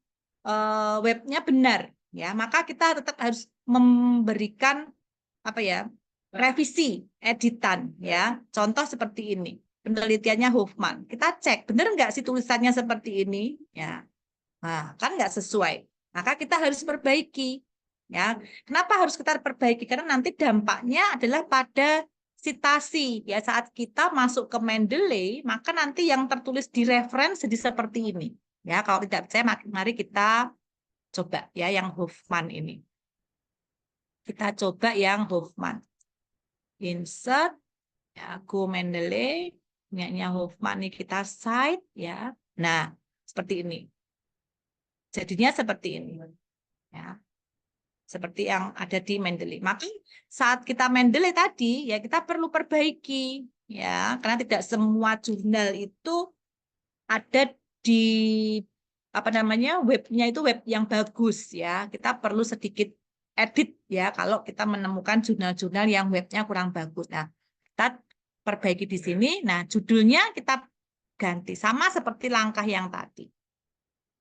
webnya benar. Ya, maka kita tetap harus memberikan apa ya, revisi, editan. Ya, contoh seperti ini. Penelitiannya Hoffman. Kita cek, benar nggak sih tulisannya seperti ini? Ya, nah, kan nggak sesuai. Maka kita harus perbaiki. Ya, kenapa harus kita perbaiki? Karena nanti dampaknya adalah pada sitasi. Ya, saat kita masuk ke Mendeley, maka nanti yang tertulis di reference jadi seperti ini. Ya, kalau tidak percaya, mari kita coba ya yang Hoffman ini. Kita coba yang Hoffman. Insert, ya, go Mendeley, punyanya Hoffman ini kita cite ya. Nah, seperti ini. Jadinya seperti ini. Ya. Seperti yang ada di Mendeley. Maka saat kita Mendeley tadi ya kita perlu perbaiki ya, karena tidak semua jurnal itu ada di apa namanya webnya itu web yang bagus ya. Kita perlu sedikit edit ya kalau kita menemukan jurnal-jurnal yang webnya kurang bagus. Nah, kita perbaiki di sini. Nah, judulnya kita ganti sama seperti langkah yang tadi.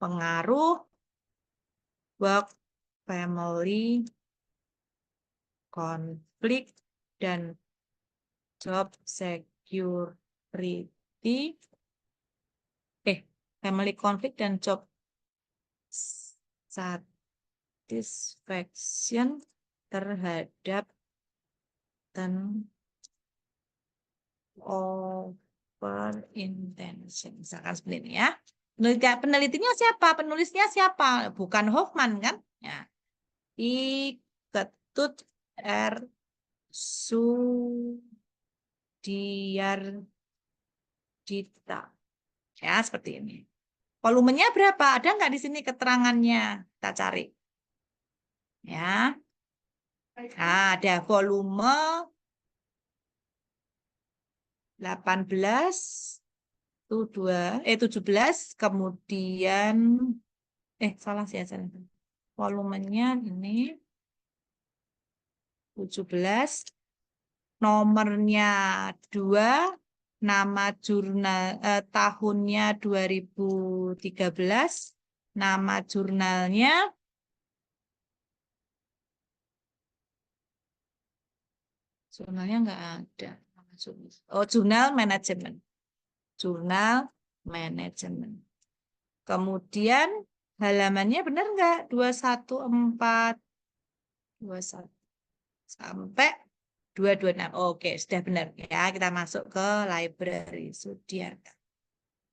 Pengaruh work family, konflik, dan job security, family conflict dan job satisfaction terhadap over intention. Misalkan seperti ini ya. Penelitinya siapa? Penulisnya siapa? Bukan Hoffman kan? Ya. I. Ketut R. Sudiardita. Ya, seperti ini. Volumenya berapa? Ada nggak di sini keterangannya? Kita cari. Ya. Nah, ada volume 18, 17, kemudian salah sih salah. Volumenya ini 17, nomornya 2, nama jurnal tahunnya 2013, nama jurnalnya nggak ada. Oh, jurnal manajemen. Jurnal manajemen. Kemudian halamannya benar nggak? 214, 21 sampai 226. Oke, sudah benar ya. Kita masuk ke library Sudiarta.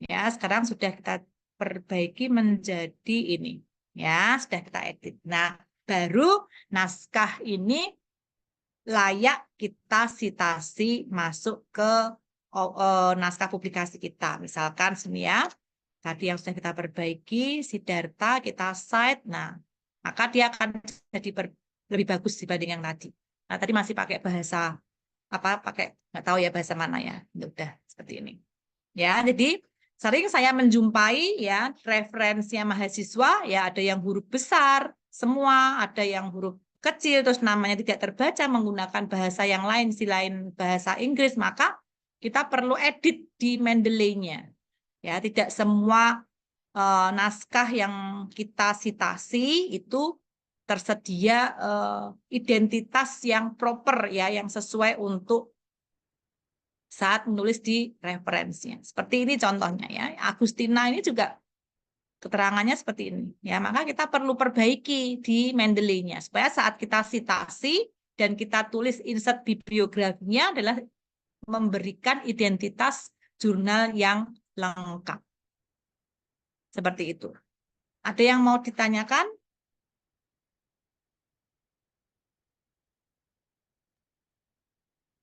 Ya, sekarang sudah kita perbaiki menjadi ini. Ya, sudah kita edit. Nah, baru naskah ini layak kita sitasi masuk ke naskah publikasi kita. Misalkan sini ya, tadi yang sudah kita perbaiki, Siddhartha, kita cite. Nah, maka dia akan jadi lebih bagus dibanding yang tadi. Nah, tadi masih pakai bahasa nggak tahu ya bahasa mana ya. Udah seperti ini. Ya, jadi sering saya menjumpai ya referensinya mahasiswa ya ada yang huruf besar semua, ada yang huruf kecil terus namanya tidak terbaca menggunakan bahasa yang lain selain bahasa Inggris, maka kita perlu edit di Mendeley-nya. Ya, tidak semua naskah yang kita sitasi itu tersedia identitas yang proper ya, yang sesuai untuk saat menulis di referensinya. Seperti ini contohnya ya. Agustina ini juga keterangannya seperti ini. Ya, maka kita perlu perbaiki di Mendeley-nya supaya saat kita sitasi dan kita tulis insert bibliografinya adalah memberikan identitas jurnal yang lengkap. Seperti itu. Ada yang mau ditanyakan?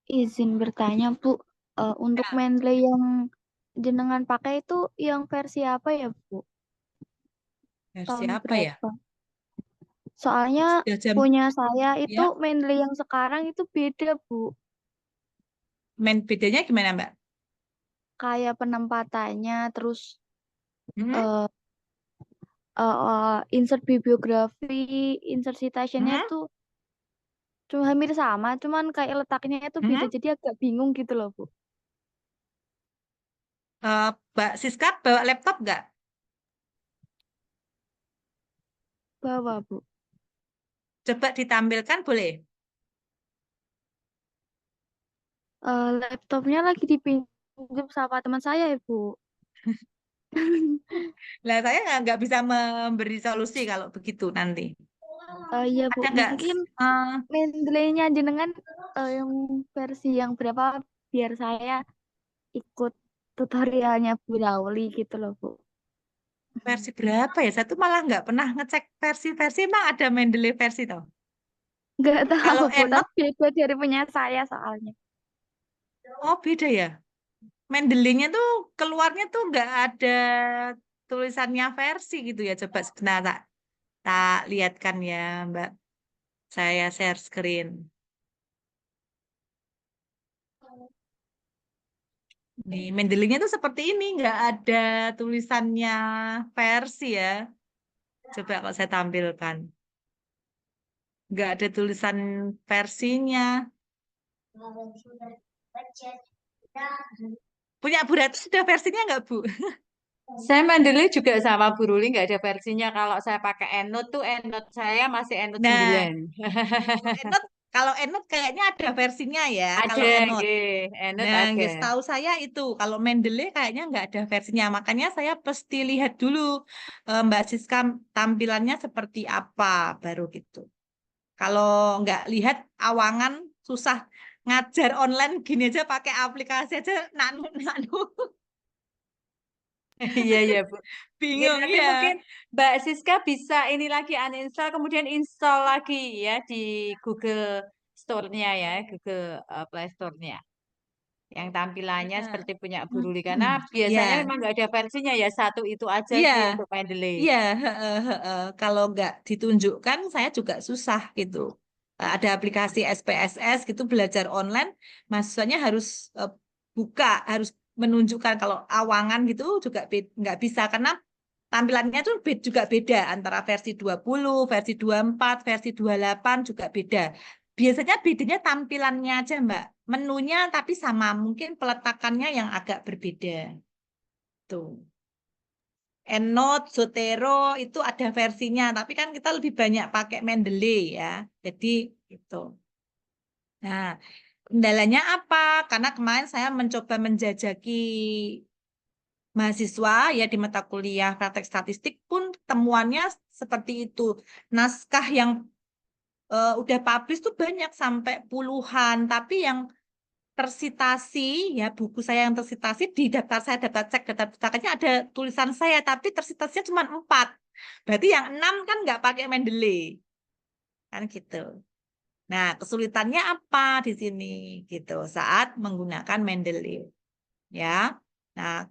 Izin bertanya, Bu. Untuk Mendeley yang jenengan pakai itu yang versi apa ya, Bu? Versi Tahun apa ya? berapa? Soalnya Sudah jam punya saya itu ya. Mendeley yang sekarang itu beda, Bu. Bedanya gimana, Mbak? Kayak penempatannya, terus Hmm? eh insert bibliografi, insert citationnya Hmm? itu cuma hampir sama, cuman kayak letaknya itu beda, Hmm? jadi agak bingung gitu loh, Bu. Mbak Siska bawa laptop nggak? Bawa, Bu. Coba ditampilkan boleh? Laptopnya lagi dipinjam sama teman saya, ya, Bu. Lah saya nggak bisa memberi solusi kalau begitu nanti. Iya, Bu. Ada nggak? Mungkin eh, Mendeley-nya jenengan yang versi yang berapa biar saya ikut tutorialnya Bu Rauli gitu loh, Bu. versi berapa ya? Saya tuh malah nggak pernah ngecek versi-versi. Emang ada Mendeley versi toh? Nggak tahu, Kalau Bu, Endnote, tapi beda dari punya saya soalnya. oh beda ya. Mendeley-nya tuh keluarnya tuh nggak ada tulisannya versi gitu ya. Coba sebentar tak lihatkan ya, Mbak. Saya share screen. Nih, Mendeley-nya tuh seperti ini, nggak ada tulisannya versi ya. Coba kalau saya tampilkan, nggak ada tulisan versinya. Punya Bu Ratu sudah versinya nggak, Bu? Saya Mendeley juga sama Bu Ruli nggak ada versinya. Kalau saya pakai EndNote tuh EndNote saya masih EndNote Nah, 9. EndNote, kalau EndNote kayaknya ada versinya ya, Ada, kalau EndNote. nggih. EndNote Nah, ada. nggak setahu saya itu, kalau Mendeley kayaknya nggak ada versinya. Makanya saya pasti lihat dulu Mbak Siska tampilannya seperti apa, baru gitu. Kalau nggak lihat awangan susah ngajar online gini aja pakai aplikasi aja nanu Iya, iya, Bu. Ya, bingung nanti ya. mungkin Mbak Siska bisa ini lagi uninstall, kemudian install lagi ya di Google Store-nya ya, Google Play Store-nya. Yang tampilannya Nah, seperti punya Bu Ruli. Karena ya, biasanya memang nggak ada versinya ya, satu itu aja iya, sih untuk Mendeley. iya. Kalau nggak ditunjukkan saya juga susah gitu. Ada aplikasi SPSS gitu belajar online, mahasiswanya harus eh, buka, harus menunjukkan kalau awangan gitu juga nggak bisa karena tampilannya tuh juga beda antara versi 20, versi 24, versi 28 juga beda. Biasanya bedanya tampilannya aja, Mbak. Menunya tapi sama, mungkin peletakannya yang agak berbeda. Tuh. EndNote, Zotero itu ada versinya, tapi kan kita lebih banyak pakai Mendeley ya. Jadi itu. Nah, kendalanya apa? Karena kemarin saya mencoba menjajaki mahasiswa ya di mata kuliah praktek statistik pun temuannya seperti itu. Naskah yang udah publish tuh banyak sampai puluhan, tapi yang tersitasi ya buku saya yang tersitasi di daftar saya daftar cek daftar pustakannya ada tulisan saya, tapi tersitasinya cuma 4. Berarti yang 6 kan nggak pakai Mendeley kan gitu. Nah, kesulitannya apa di sini gitu saat menggunakan Mendeley ya. Nah,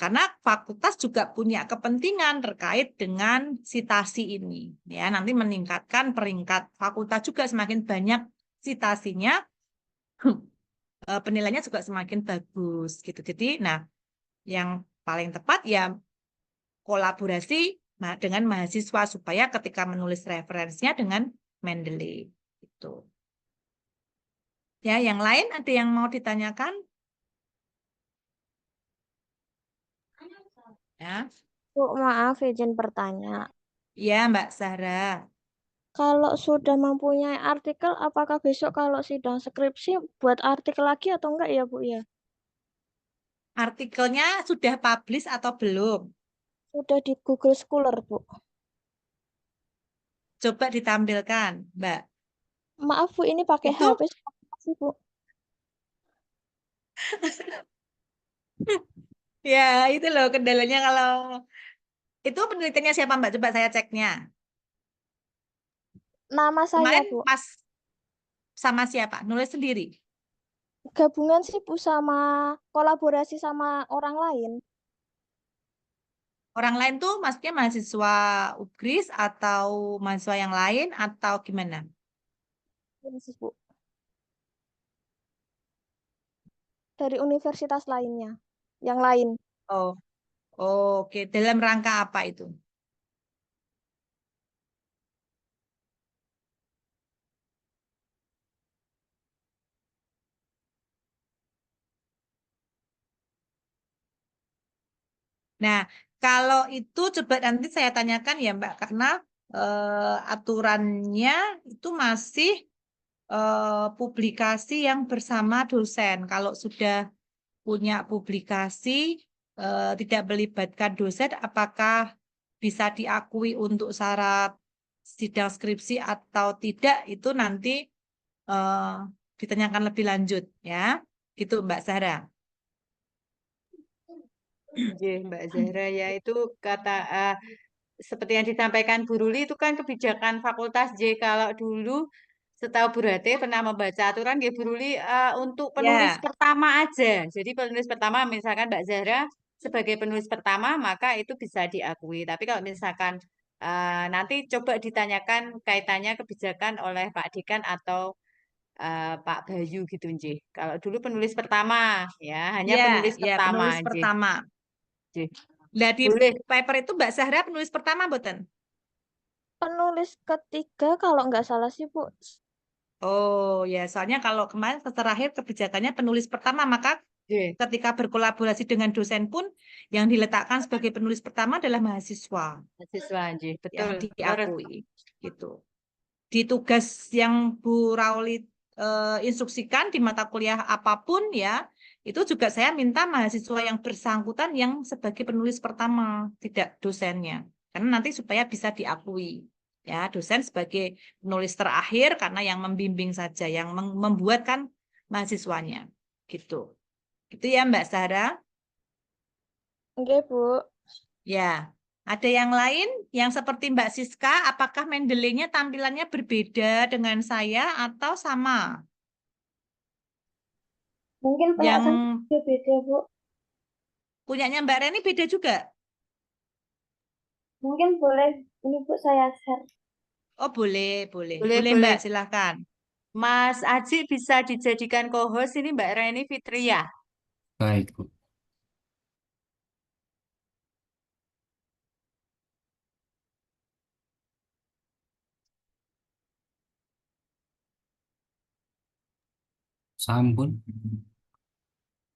karena fakultas juga punya kepentingan terkait dengan sitasi ini. Ya, nanti meningkatkan peringkat fakultas juga semakin banyak sitasinya, penilaiannya juga semakin bagus gitu. Jadi, nah, yang paling tepat ya kolaborasi dengan mahasiswa supaya ketika menulis referensinya dengan Mendeley itu. Ya, yang lain ada yang mau ditanyakan? Ya, Bu, maaf izin bertanya. ya Mbak Zahra. Kalau sudah mempunyai artikel, apakah besok kalau sidang skripsi buat artikel lagi atau enggak ya, Bu ya? Artikelnya sudah publish atau belum? Sudah di Google Scholar, Bu. Coba ditampilkan, Mbak. Maaf, Bu, ini pakai Itu HP sih, Bu. ya itu loh kendalanya kalau itu penelitiannya siapa Mbak? Coba saya ceknya. Nama saya, Kemarin Bu. pas sama siapa? Nulis sendiri. Gabungan sih, Bu, sama kolaborasi sama orang lain. Orang lain tuh maksudnya mahasiswa UGRIS atau mahasiswa yang lain atau gimana? Persis, Bu. Dari universitas lainnya. Yang lain. Oh, oke. Dalam rangka apa itu? Nah, kalau itu coba nanti saya tanyakan ya Mbak, karena aturannya itu masih publikasi yang bersama dosen. Kalau sudah punya publikasi tidak melibatkan dosen, apakah bisa diakui untuk syarat sidang skripsi atau tidak, itu nanti eh, ditanyakan lebih lanjut ya. Gitu Mbak Zahra. Mbak Zahra ya itu kata seperti yang disampaikan Bu Ruli itu kan kebijakan fakultas J. Kalau dulu setahu Bu Rate pernah membaca aturan ya Bu Ruli untuk penulis Ya, pertama aja. Jadi penulis pertama misalkan Mbak Zahra sebagai penulis pertama maka itu bisa diakui. Tapi kalau misalkan nanti coba ditanyakan kaitannya kebijakan oleh Pak Dekan atau Pak Bayu gitu Nj. Kalau dulu penulis pertama ya hanya ya, penulis ya, pertama penulis Nj. pertama. Nj. Lah di Boleh. paper itu Mbak Zahra penulis pertama, Boten? Penulis ketiga kalau nggak salah sih, Bu. Oh ya, soalnya kalau kemarin terakhir kebijakannya penulis pertama, maka Nj. ketika berkolaborasi dengan dosen pun yang diletakkan sebagai penulis pertama adalah mahasiswa Mahasiswa Nj. yang Betul. Terus. diakui gitu. Di tugas yang Bu Rauli instruksikan di mata kuliah apapun ya, itu juga saya minta mahasiswa yang bersangkutan yang sebagai penulis pertama, tidak dosennya. Karena nanti supaya bisa diakui. Ya, dosen sebagai penulis terakhir karena yang membimbing saja, yang membuat kan mahasiswanya. Gitu. Itu ya Mbak Sarah. Oke, Bu. Ya, ada yang lain yang seperti Mbak Siska, apakah Mendeley-nya tampilannya berbeda dengan saya atau sama? Mungkin Yang penjelasan beda, Bu. punyanya Mbak Reni beda juga? Mungkin boleh ini Bu saya share. Oh, boleh, boleh. Boleh, Boleh Mbak, boleh. silahkan. Mas Aji bisa dijadikan co-host ini Mbak Reni Fitria. Baik, Bu. Sampun.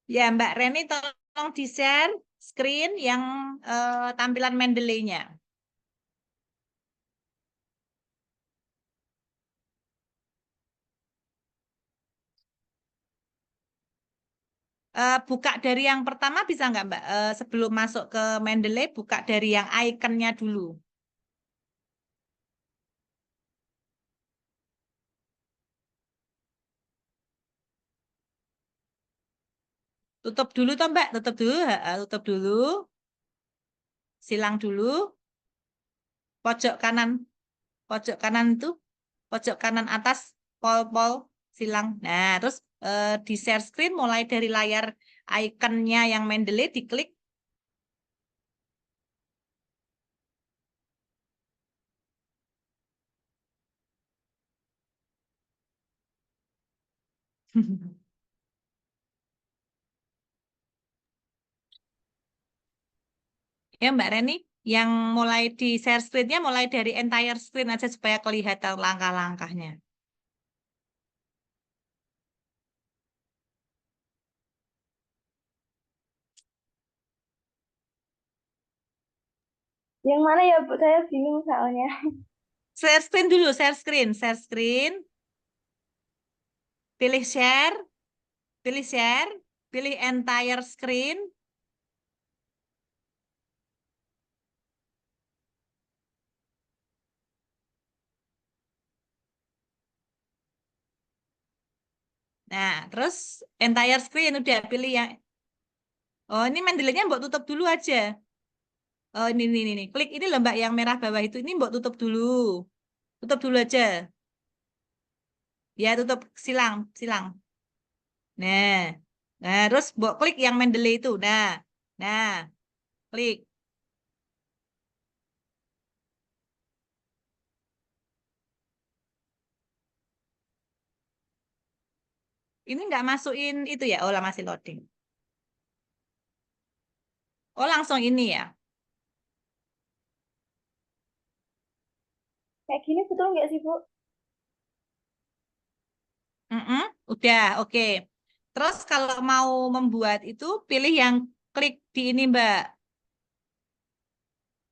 Ya, Mbak Reni tolong di-share screen yang tampilan Mendeley-nya. Buka dari yang pertama bisa nggak Mbak? Sebelum masuk ke Mendeley, buka dari yang ikonnya dulu. Tutup dulu toh Mbak, tutup dulu, tutup dulu. Silang dulu. Pojok kanan tuh, pojok kanan atas, pol-pol, silang. Nah, terus di share screen mulai dari layar ikonnya yang Mendeley diklik. Ya Mbak Reni, yang mulai di share screen-nya mulai dari entire screen aja supaya kelihatan langkah-langkahnya. Yang mana ya Bu? Saya bingung soalnya. Share screen dulu, share screen, share screen. Pilih share, pilih share, pilih entire screen. Nah, terus entire screen udah pilih yang. Oh, ini Mendeley-nya mbok tutup dulu aja. Oh, ini. Klik ini loh Mbak yang merah bawah itu. Ini mbok tutup dulu. Tutup dulu aja. Ya, tutup silang, silang. Nah, nah terus mbok klik yang Mendeley itu. Nah, klik. Ini nggak masukin itu ya? Oh, lah masih loading. Oh, langsung ini ya? Kayak gini betul nggak sih, Bu? Udah, oke. Terus kalau mau membuat itu, pilih yang klik di ini, Mbak.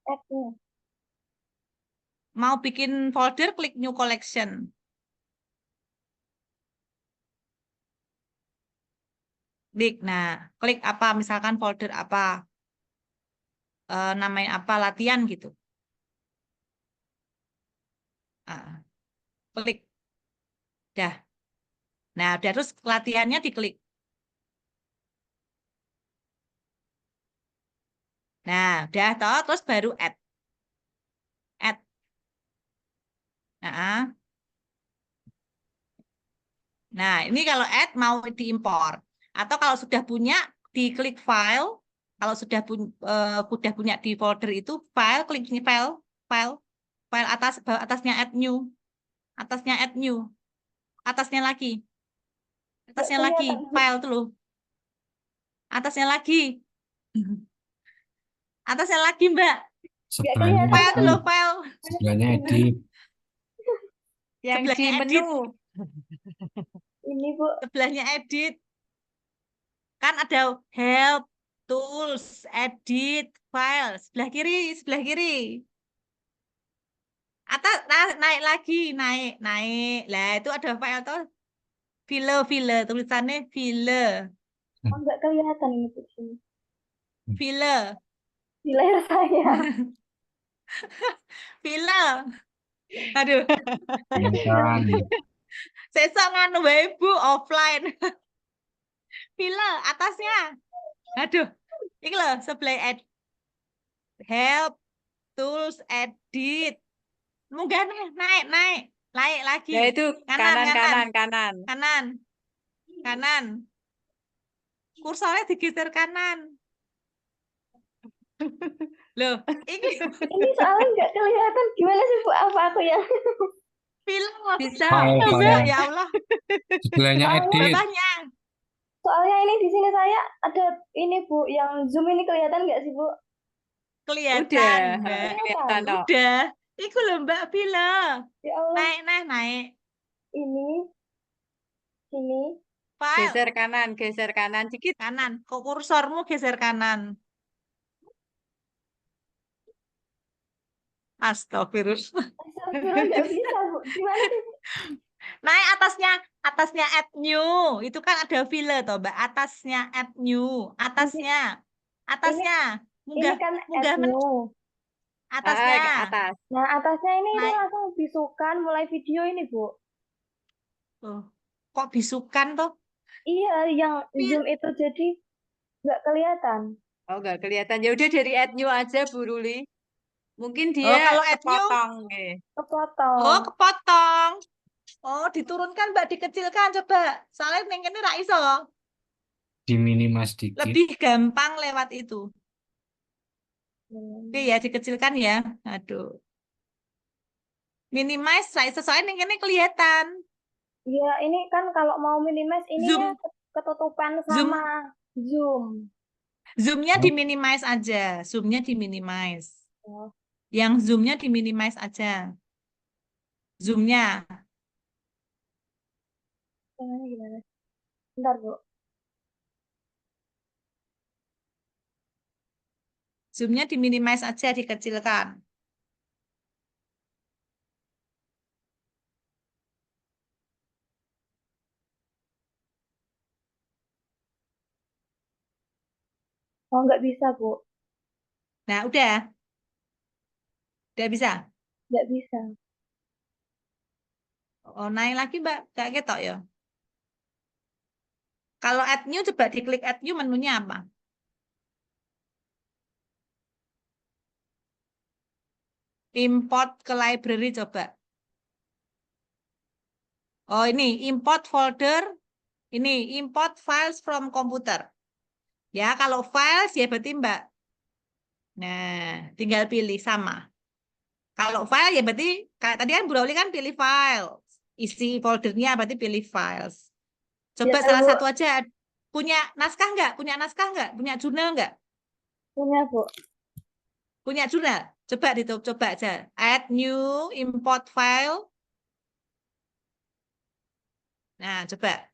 Add-nya. Mau bikin folder, klik New Collection. Klik, nah, klik apa, misalkan folder apa, namanya apa, latihan gitu. Klik, dah. Nah, udah terus latihannya diklik. Nah, udah toh, terus baru add. Add. Nah, ini kalau add mau diimpor. Atau kalau sudah punya, diklik file. Kalau sudah punya di folder itu, file, klik ini file, file, file atas, atasnya add new, atasnya add new, atasnya lagi, Nggak atasnya lagi, kelihatan, Bu. file tuh loh, atasnya lagi, atasnya lagi, Mbak, Nggak Sebelahnya kelihatan, file tuh loh, edit. file, Sebelahnya Ini, edit. Yang di sebelahnya menu. edit, ini Bu. sebelahnya edit, kan ada help, tools, edit, file, sebelah kiri, sebelah kiri. Atas, naik lagi, naik. Lah itu ada file tuh, file, tulisannya file, Oh, nggak kelihatan ini Bu sini. file, Di layar saya. file. Aduh, Kelihatan. sesok nganu wae Bu, offline. File atasnya. Aduh, ini loh sebelah help, tools, edit. Munggah naik lagi. Ya itu Kanan, kanan. kanan. Kursornya digeser kanan. Loh, ini Ini soalnya nggak kelihatan. Gimana sih Bu? Apa aku yang film Bisa. File, coba file. ya Allah. Sebelahnya edit. Bawahnya. soalnya ini di sini saya ada ini Bu, yang zoom ini kelihatan nggak sih Bu? Kelihatan, Udah, Mbak. kelihatan kok. Udah. Iku loh Mbak film. Ya Allah, Naik. ini, sini. File Geser kanan dikit. kanan. Kok kursormu geser kanan? Astagfirullah. Astagfirullah, nggak bisa Bu. Gimana sih Bu? Naik atasnya add new. Itu kan ada file toh, Mbak. Atasnya add new. Atasnya. Ini Munggah, kan munggah add new. atasnya. Ke atas. Nah, atasnya ini Naik. langsung bisukan mulai video ini Bu. Tuh. Kok bisukan tuh? Iya, yang Fil- zoom itu jadi nggak kelihatan. Oh, nggak kelihatan. Ya udah dari add new aja, Bu Ruli. Mungkin Oh, dia kalau add new. kepotong. Nggih. Kepotong. Oh, kepotong. Oh, diturunkan Mbak, dikecilkan coba. Soalnya yang ini ra iso. Diminimas dikit. Lebih gampang lewat itu. Hmm. Oke ya, dikecilkan ya. Aduh. Minimize, ra iso soalnya yang ini kelihatan. Iya, ini kan kalau mau minimize ininya ketutupan sama zoom. Zoom-nya Oh. diminimize aja. Zoom-nya diminimize. Oh. Yang zoom-nya diminimize aja. Zoom-nya. Caranya gimana? Bentar, Bu. Zoom-nya diminimize aja, dikecilkan. Oh, nggak bisa, Bu. Nah, udah. Udah bisa. Nggak bisa. Oh, naik lagi, Mbak. Kayak ketok ya. Kalau add new, coba diklik add new, menunya apa? Import ke library, coba. Oh, ini import folder. Ini import files from computer. Ya, kalau files ya berarti Mbak. Nah, tinggal pilih sama. Kalau file ya berarti kayak tadi kan Bu Rauli kan pilih file. Isi foldernya berarti pilih files. Coba Ya, salah Bu. satu aja. Punya naskah nggak? Punya naskah nggak? Punya jurnal nggak? Punya, Bu. Punya jurnal? Coba coba aja. Add new import file. Nah, coba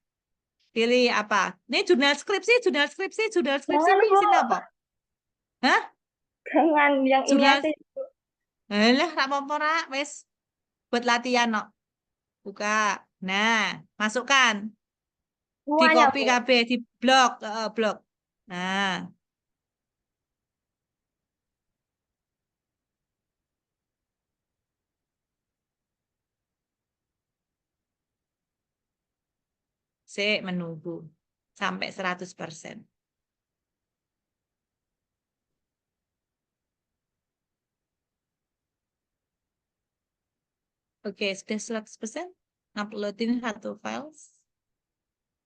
pilih apa? Ini jurnal skripsi, jurnal skripsi, jurnal skripsi. Jangan, Ini Bu. isinya apa? Hah? Jangan yang ini Jurnal? aja. Alah, ra apa-apa, Ra. Wes buat latihan no. Buka. Nah, masukkan. Di Semuanya, copy Bu. KB, di blok, blok. Nah, saya menunggu sampai 100%. Oke, sudah 100%. Uploadin satu files.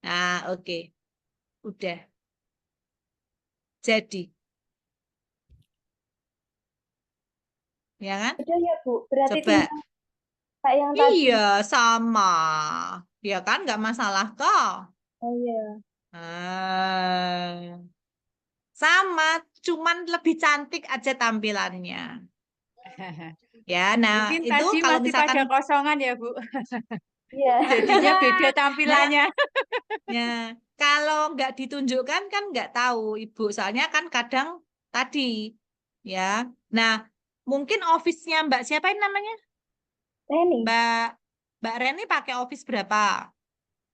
Nah, oke. Udah. Jadi. Ya kan? Udah ya, Bu. Berarti Coba. tinggal kayak yang tadi. Iya, sama. Ya kan, nggak masalah toh. Oh iya. Ah, sama, cuman lebih cantik aja tampilannya. Ya, nah Mungkin itu tadi kalau masih misalkan pada kosongan ya, Bu. Iya. Jadinya beda nah, tampilannya. ya, kalau nggak ditunjukkan kan nggak tahu Ibu. Soalnya kan kadang tadi, ya. Nah, mungkin office-nya Mbak siapa ini namanya? Ini. Mbak Mbak Reni pakai office berapa?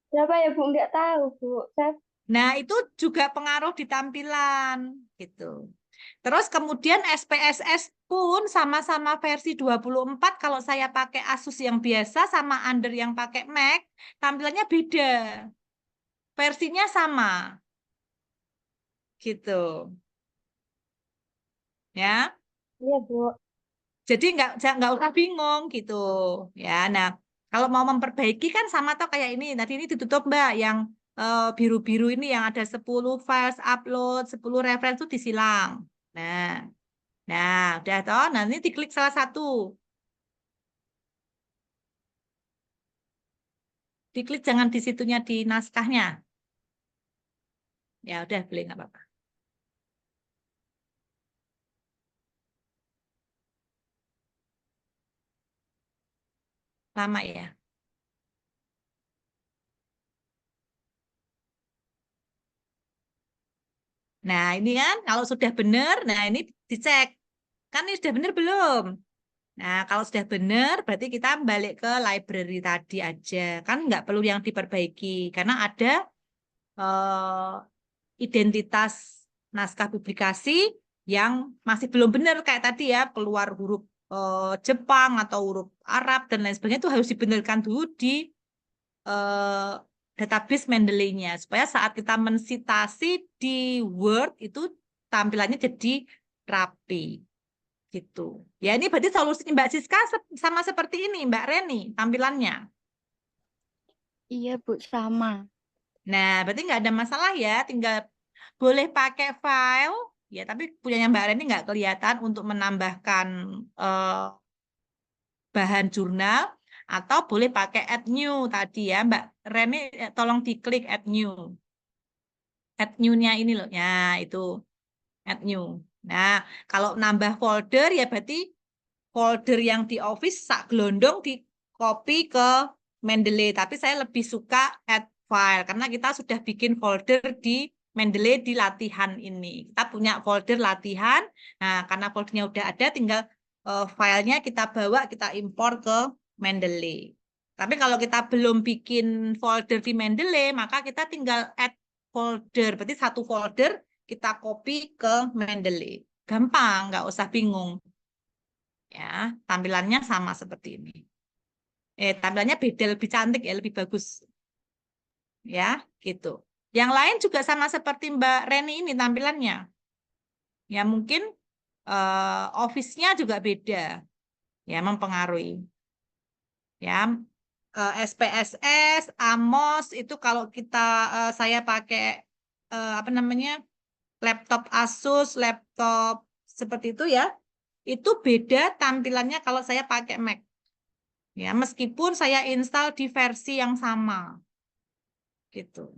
Berapa ya, Bu? Nggak tahu, Bu. Saya Nah, itu juga pengaruh di tampilan gitu. Terus kemudian SPSS pun sama-sama versi 24 kalau saya pakai Asus yang biasa sama Under yang pakai Mac, tampilannya beda. Versinya sama gitu. Ya. iya, Bu. Jadi nggak usah bingung gitu. Ya, nah kalau mau memperbaiki kan sama toh kayak ini. Tadi ini ditutup Mbak yang biru-biru ini yang ada 10 files upload, 10 reference itu disilang. Nah, udah toh. Nah, ini diklik salah satu. Diklik jangan di situnya di naskahnya. Ya udah boleh nggak apa-apa. Lama ya. Nah, ini kan kalau sudah benar, nah ini dicek. Kan ini sudah benar belum? Nah, kalau sudah benar, berarti kita balik ke library tadi aja. Kan nggak perlu yang diperbaiki. Karena ada identitas naskah publikasi yang masih belum benar kayak tadi ya, keluar huruf Jepang atau huruf Arab dan lain sebagainya itu harus dibenarkan dulu di eh, database Mendeley-nya supaya saat kita mensitasi di Word itu tampilannya jadi rapi gitu. Ya ini berarti solusi Mbak Siska sama seperti ini Mbak Reni tampilannya. Iya, Bu, sama. Nah, berarti nggak ada masalah ya, tinggal boleh pakai file ya, tapi punyanya Mbak Reni nggak kelihatan untuk menambahkan eh, bahan jurnal atau boleh pakai add new tadi ya Mbak Reni, tolong diklik add new. Add new-nya ini loh. Ya, itu add new. Nah, kalau nambah folder ya berarti folder yang di Office sak gelondong di copy ke Mendeley. Tapi saya lebih suka add file karena kita sudah bikin folder di Mendeley di latihan ini. Kita punya folder latihan. Nah, karena foldernya udah ada, tinggal filenya kita bawa, kita impor ke Mendeley. Tapi kalau kita belum bikin folder di Mendeley, maka kita tinggal add folder. Berarti satu folder kita copy ke Mendeley. Gampang, nggak usah bingung. Ya, tampilannya sama seperti ini. Tampilannya beda, lebih cantik ya, lebih bagus. Ya, gitu. Yang lain juga sama seperti Mbak Reni ini tampilannya. Ya, mungkin office-nya juga beda. Ya, mempengaruhi. Ya, SPSS, Amos itu kalau kita saya pakai apa namanya? Laptop Asus, laptop seperti itu ya. Itu beda tampilannya kalau saya pakai Mac. Ya, meskipun saya install di versi yang sama. gitu.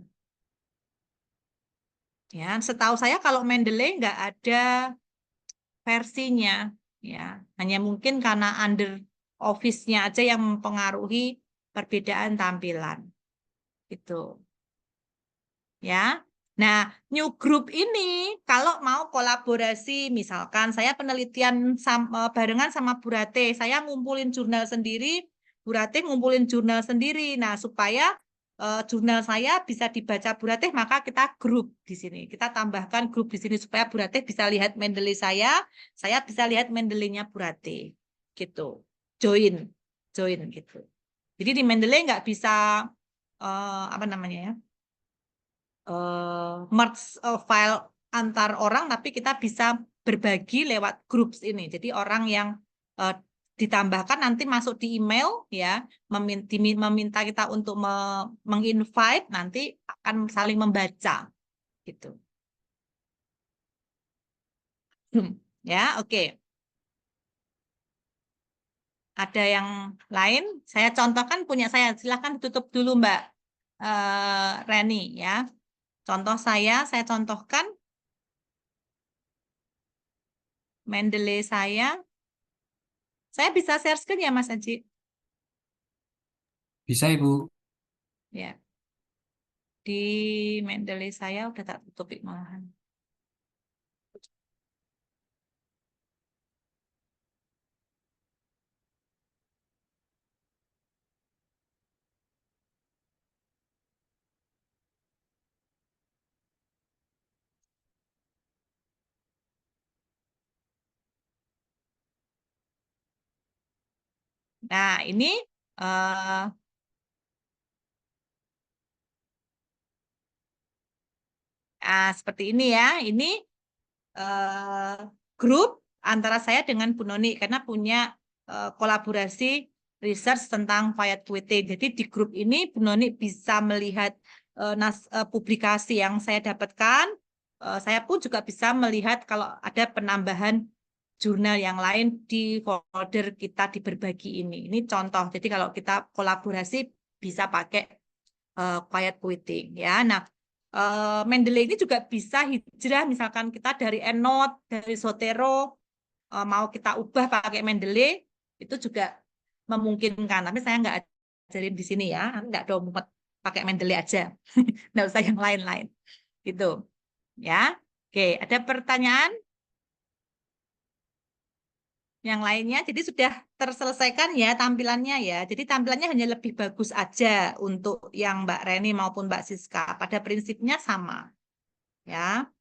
Ya, setahu saya kalau Mendeley nggak ada versinya, ya, hanya mungkin karena under office-nya aja yang mempengaruhi perbedaan tampilan, gitu. Ya. Nah, new group ini kalau mau kolaborasi, misalkan saya penelitian barengan sama Bu Rate, saya ngumpulin jurnal sendiri, Bu Rate ngumpulin jurnal sendiri. Nah, supaya jurnal saya bisa dibaca Bu Rate, maka kita grup di sini. Kita tambahkan grup di sini supaya Bu Rate bisa lihat Mendeley saya bisa lihat Mendeley-nya Bu Rate. Gitu. Join gitu. Jadi di Mendeley nggak bisa apa namanya ya? Merge file antar orang, tapi kita bisa berbagi lewat groups ini. Jadi orang yang ditambahkan nanti masuk di email, ya, meminta kita untuk menginvite, nanti akan saling membaca, gitu. Ya, oke. Ada yang lain? Saya contohkan punya saya. Silahkan tutup dulu, Mbak Reni, ya. Contoh saya contohkan Mendeley saya. Saya bisa share screen ya, Mas Aji? Bisa, Ibu. Ya. Di Mendeley saya udah tak tutup malahan. Nah, ini seperti ini ya. Ini grup antara saya dengan Bu Noni karena punya kolaborasi research tentang Fayat Quitting. Jadi di grup ini Bu Noni bisa melihat publikasi yang saya dapatkan. Saya pun juga bisa melihat kalau ada penambahan jurnal yang lain di folder kita di berbagi ini. Ini contoh. Jadi kalau kita kolaborasi bisa pakai Quiet Quitting, ya. Nah, Mendeley ini juga bisa hijrah, misalkan kita dari EndNote, dari Zotero, mau kita ubah pakai Mendeley, itu juga memungkinkan. Tapi saya nggak ajarin di sini ya, nggak dompet pakai Mendeley aja, nggak usah yang lain-lain, gitu. Ya, oke. Ada pertanyaan? Yang lainnya, jadi sudah terselesaikan ya tampilannya ya. Jadi tampilannya hanya lebih bagus aja untuk yang Mbak Reni maupun Mbak Siska. Pada prinsipnya sama. Ya.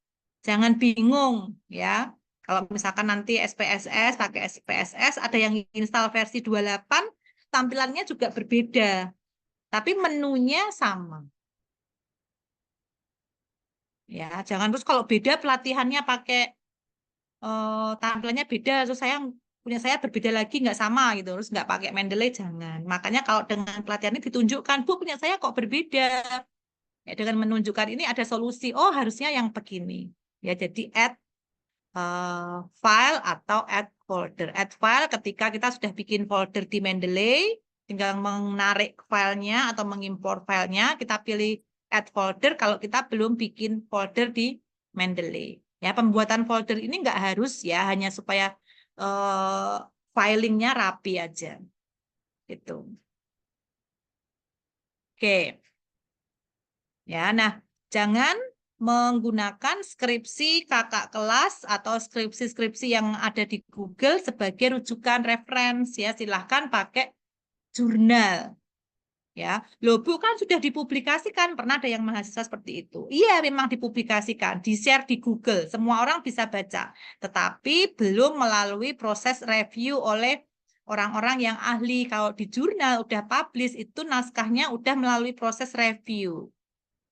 Jangan bingung ya. Kalau misalkan nanti SPSS, pakai SPSS, ada yang install versi 28, tampilannya juga berbeda. Tapi menunya sama. Ya, jangan terus kalau beda pelatihannya pakai tampilannya beda, terus punya saya berbeda lagi nggak sama gitu, terus nggak pakai Mendeley, jangan. Makanya kalau dengan pelatihan ini ditunjukkan, Bu punya saya kok berbeda. Ya, dengan menunjukkan ini ada solusi. Oh harusnya yang begini. Ya jadi add file atau add folder. Add file ketika kita sudah bikin folder di Mendeley, tinggal menarik filenya atau mengimpor filenya, kita pilih add folder kalau kita belum bikin folder di Mendeley. Ya, pembuatan folder ini nggak harus ya, hanya supaya filingnya rapi aja. Gitu. Oke. Ya, nah, jangan menggunakan skripsi kakak kelas atau skripsi-skripsi yang ada di Google sebagai rujukan referensi ya. Silahkan pakai jurnal. Ya, loh Bu kan sudah dipublikasikan, pernah ada yang mahasiswa seperti itu. Iya, memang dipublikasikan, di-share di Google, semua orang bisa baca, tetapi belum melalui proses review oleh orang-orang yang ahli. Kalau di jurnal udah publish, itu naskahnya udah melalui proses review.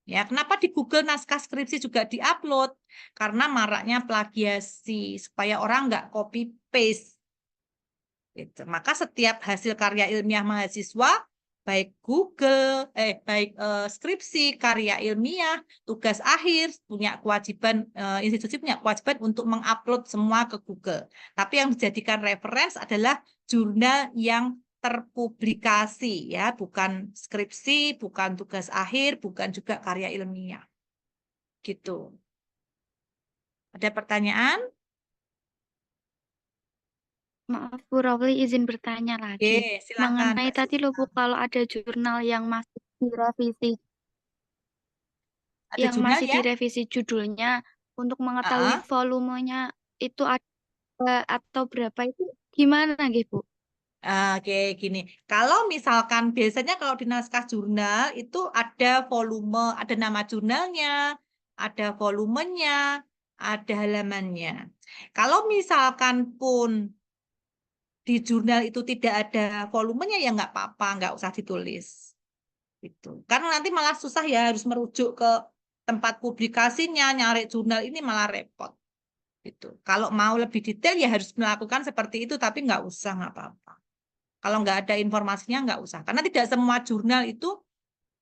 Ya, kenapa di Google naskah skripsi juga diupload? Karena maraknya plagiasi, supaya orang nggak copy paste. Gitu. Maka setiap hasil karya ilmiah mahasiswa, baik Google, baik skripsi, karya ilmiah, tugas akhir, punya kewajiban, institusi punya kewajiban untuk mengupload semua ke Google. Tapi yang dijadikan reference adalah jurnal yang terpublikasi ya, bukan skripsi, bukan tugas akhir, bukan juga karya ilmiah. Gitu. Ada pertanyaan? Maaf Bu Rauli izin bertanya lagi. Oke, silakan Mengenai Mbak tadi loh Siska. Bu, kalau ada jurnal yang masih direvisi, Ada jurnal ya? judulnya untuk mengetahui Ah, volumenya itu ada atau berapa itu gimana gitu Bu? Oke, gini. Kalau misalkan biasanya kalau di naskah jurnal itu ada volume, ada nama jurnalnya, ada volumenya, ada halamannya. Kalau misalkan pun di jurnal itu tidak ada volumenya ya nggak apa-apa, nggak usah ditulis. Gitu. Karena nanti malah susah ya harus merujuk ke tempat publikasinya, nyari jurnal ini malah repot. Gitu. Kalau mau lebih detail ya harus melakukan seperti itu, tapi nggak usah, nggak apa-apa. Kalau nggak ada informasinya nggak usah. Karena tidak semua jurnal itu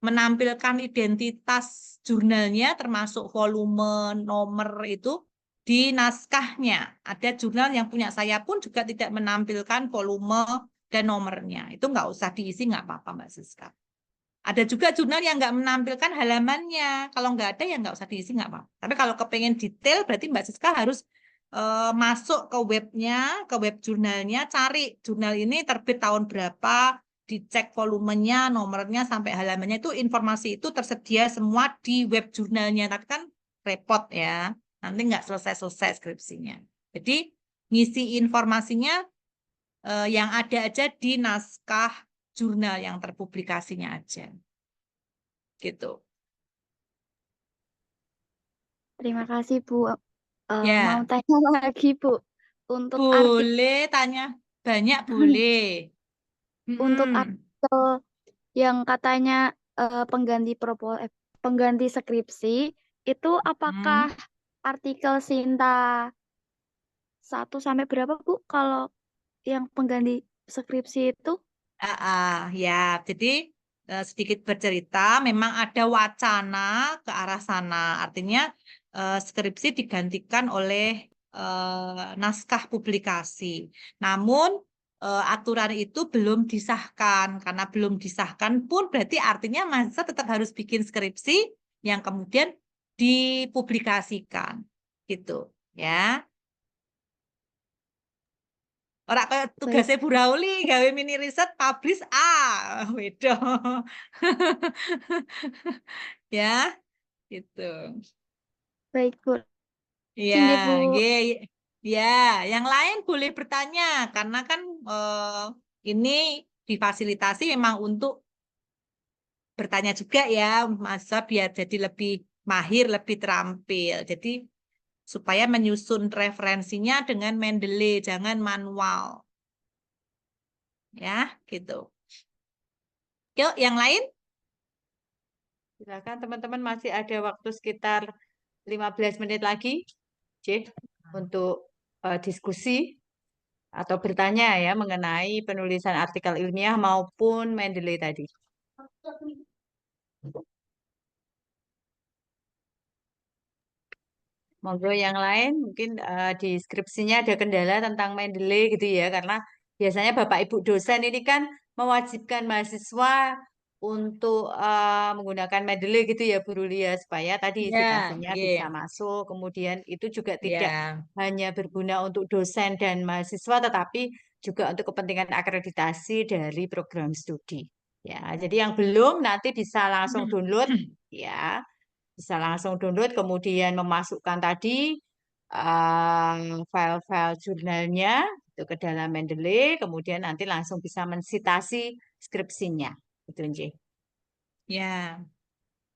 menampilkan identitas jurnalnya termasuk volume, nomor itu di naskahnya. Ada jurnal yang punya saya pun juga tidak menampilkan volume dan nomornya. Itu nggak usah diisi, nggak apa-apa Mbak Siska. Ada juga jurnal yang nggak menampilkan halamannya. Kalau nggak ada ya nggak usah diisi, nggak apa-apa. Tapi kalau kepengen detail berarti Mbak Siska harus masuk ke webnya, ke web jurnalnya, cari jurnal ini terbit tahun berapa, dicek volumenya, nomornya, sampai halamannya. Itu informasi itu tersedia semua di web jurnalnya. Tapi kan repot ya, nanti nggak selesai-selesai skripsinya. Jadi ngisi informasinya yang ada aja di naskah jurnal yang terpublikasinya aja. Gitu. Terima kasih Bu. Mau Ya, tanya lagi Bu, untuk artikel boleh tanya banyak boleh. untuk Mm-mm. artikel yang katanya pengganti skripsi itu apakah Hmm. artikel Sinta 1 sampai berapa Bu kalau yang pengganti skripsi itu? Ya, jadi sedikit bercerita, memang ada wacana ke arah sana. Artinya skripsi digantikan oleh naskah publikasi. Namun aturan itu belum disahkan. Karena belum disahkan pun berarti artinya mahasiswa tetap harus bikin skripsi yang kemudian dipublikasikan. Gitu, ya. Ora kayak Baik, tugasnya Bu Rauli gawe mini riset publish wedo. Ya, gitu. baik Bu. Ya, Tinggi Bu. nggih. Ya, yang lain boleh bertanya karena kan ini difasilitasi memang untuk bertanya juga ya, masa biar jadi lebih mahir, lebih terampil. Jadi supaya menyusun referensinya dengan Mendeley, jangan manual. Ya, gitu. Yuk, yang lain? Silakan teman-teman masih ada waktu sekitar 15 menit lagi, C, untuk diskusi atau bertanya ya mengenai penulisan artikel ilmiah maupun Mendeley tadi. Monggo yang lain mungkin di skripsinya ada kendala tentang Mendeley gitu ya, karena biasanya Bapak Ibu dosen ini kan mewajibkan mahasiswa untuk menggunakan Mendeley gitu ya Bu Rulia, supaya tadi Ya, citasinya bisa nggih. masuk. Kemudian itu juga tidak Ya, hanya berguna untuk dosen dan mahasiswa, tetapi juga untuk kepentingan akreditasi dari program studi. Ya, jadi yang belum nanti bisa langsung download ya, bisa langsung download, kemudian memasukkan tadi file-file jurnalnya itu ke dalam Mendeley, kemudian nanti langsung bisa mensitasi skripsinya. Itu, Nji. ya.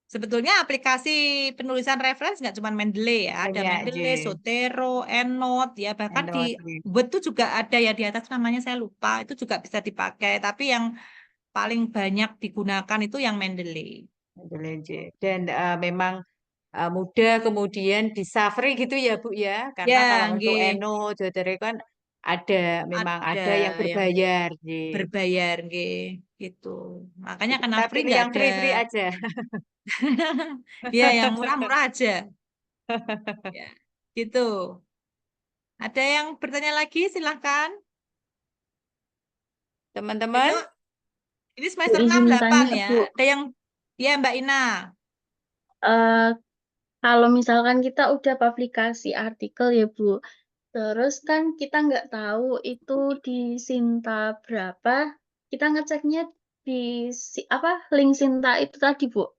Sebetulnya aplikasi penulisan referensi nggak cuma Mendeley ya, ada Banyak, Nji. Mendeley, Zotero, EndNote, ya bahkan di Endnote, Nji. Word itu juga ada ya di atas namanya saya lupa, itu juga bisa dipakai. Tapi yang paling banyak digunakan itu yang Mendeley. Mendeley, Nji. Dan memang mudah kemudian bisa free gitu ya Bu ya, karena kalau Ya, untuk nggih, Endnote, Zotero kan ada, memang ada ada yang yang berbayar, Nji. berbayar, nggih, gitu. Makanya Jadi karena kita free pilih nggak yang ada, free-free aja. ya yang murah-murah aja, ya, gitu. Ada yang bertanya lagi, silahkan. Teman-teman, Itu ini Bu, semester 6 izin 8 tanya, ya. Bu. Ada yang ya Mbak Ina. Eh, Kalau misalkan kita udah publikasi artikel ya, Bu. Terus kan kita nggak tahu itu di Sinta berapa. Kita ngeceknya di apa link Sinta itu tadi, Bu.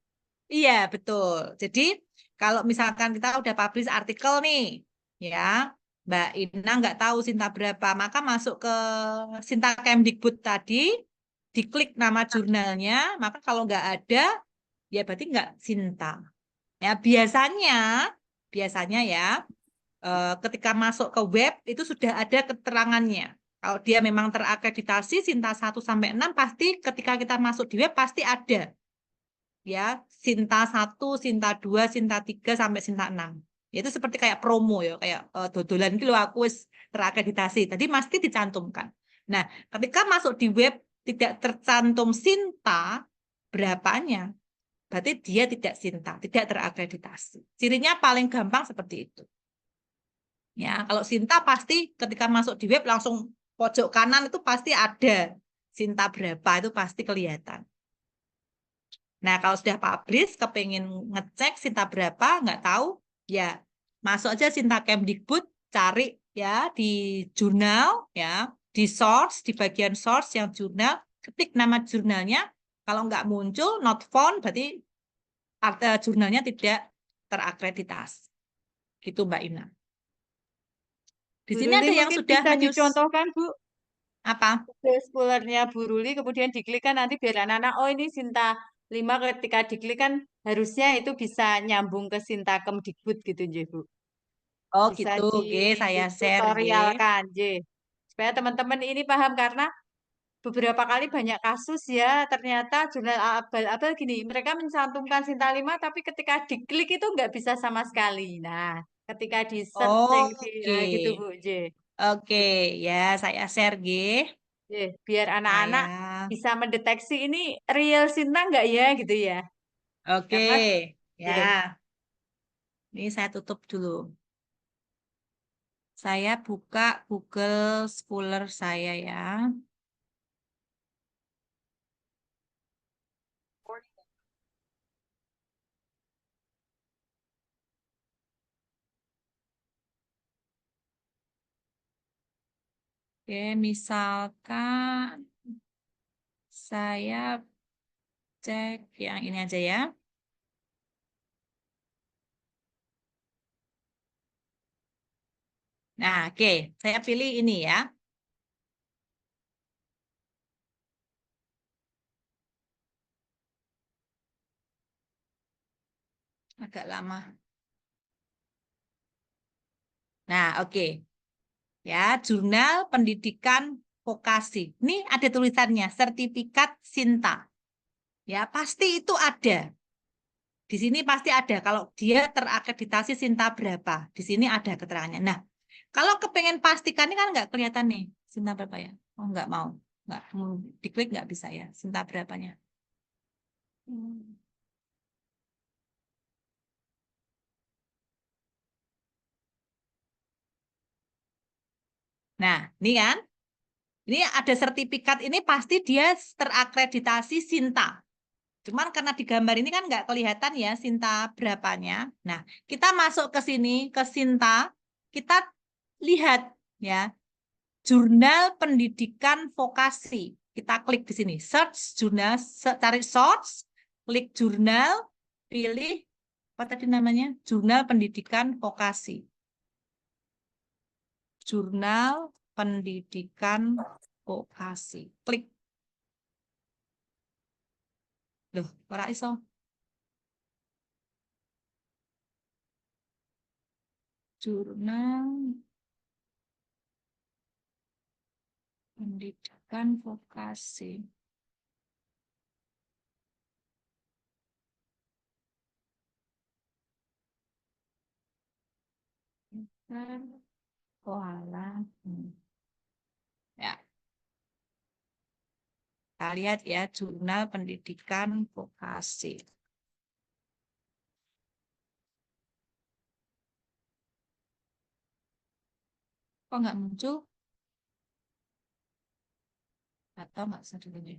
Iya, betul. Jadi kalau misalkan kita udah publish artikel nih, ya, Mbak Ina nggak tahu Sinta berapa, maka masuk ke Sinta Kemdikbud tadi, diklik nama jurnalnya, maka kalau nggak ada, ya berarti nggak Sinta. Ya, biasanya ya, ketika masuk ke web itu sudah ada keterangannya. Kalau dia memang terakreditasi Sinta 1 sampai 6, pasti ketika kita masuk di web pasti ada ya Sinta 1, Sinta 2, Sinta 3 sampai Sinta 6. Itu seperti kayak promo ya, kayak dodolan gitu loh aku wis terakreditasi. Tadi mesti dicantumkan. Nah, ketika masuk di web tidak tercantum Sinta berapanya, berarti dia tidak Sinta, tidak terakreditasi. Cirinya paling gampang seperti itu. Ya, kalau Sinta pasti ketika masuk di web langsung pojok kanan itu pasti ada Sinta berapa itu pasti kelihatan. Nah, kalau sudah publish, kepengen ngecek Sinta berapa, nggak tahu, ya masuk aja Sinta Kemdikbud, cari ya di jurnal, ya di source, di bagian source yang jurnal, ketik nama jurnalnya. Kalau nggak muncul, not found, berarti jurnalnya tidak terakreditasi. Gitu Mbak Ina. Di Bu sini Ruli ada yang mungkin sudah bisa dicontohkan, Bu. apa? Spoilernya Bu Ruli, kemudian diklik kan nanti biar anak-anak, oh ini Sinta 5 ketika diklik kan harusnya itu bisa nyambung ke Sinta Kemdikbud gitu, J, Bu. Oh Bisa gitu, oke, saya share, oke. ditutorialkan, J. Supaya teman-teman ini paham karena beberapa kali banyak kasus ya, ternyata jurnal abal-abal gini, mereka mencantumkan Sinta 5 tapi ketika diklik itu nggak bisa sama sekali. Nah, ketika di searching, Oke, nah gitu Bu, J. oke, ya saya share, G. Biar anak-anak Saya, bisa mendeteksi ini real Sinta nggak ya gitu ya. oke, Karena ya. Ini saya tutup dulu. Saya buka Google Scholar saya ya. Oke, misalkan saya cek yang ini aja ya. Nah, oke, saya pilih ini ya. Agak lama. Nah, oke. Ya, Jurnal Pendidikan Vokasi. Ini ada tulisannya, sertifikat Sinta. Ya, pasti itu ada. Di sini pasti ada. Kalau dia terakreditasi Sinta berapa, di sini ada keterangannya. Nah, kalau kepengen pastikan ini kan nggak kelihatan nih Sinta berapa ya? Oh, nggak mau, nggak diklik nggak bisa ya Sinta berapanya. Nah, ini kan, ini ada sertifikat ini pasti dia terakreditasi Sinta. Cuman karena di gambar ini kan nggak kelihatan ya Sinta berapanya. Nah, kita masuk ke sini, ke Sinta, kita lihat ya, Jurnal Pendidikan Vokasi. Kita klik di sini, search jurnal, cari source, klik jurnal, pilih, apa tadi namanya? Jurnal Pendidikan Vokasi. Jurnal Pendidikan Vokasi. Klik. Loh, ora iso. Jurnal Pendidikan Vokasi. Oh, alah. Ya, kita lihat ya, Jurnal Pendidikan Vokasi. Kok nggak muncul? Atau nggak usah dulu ya?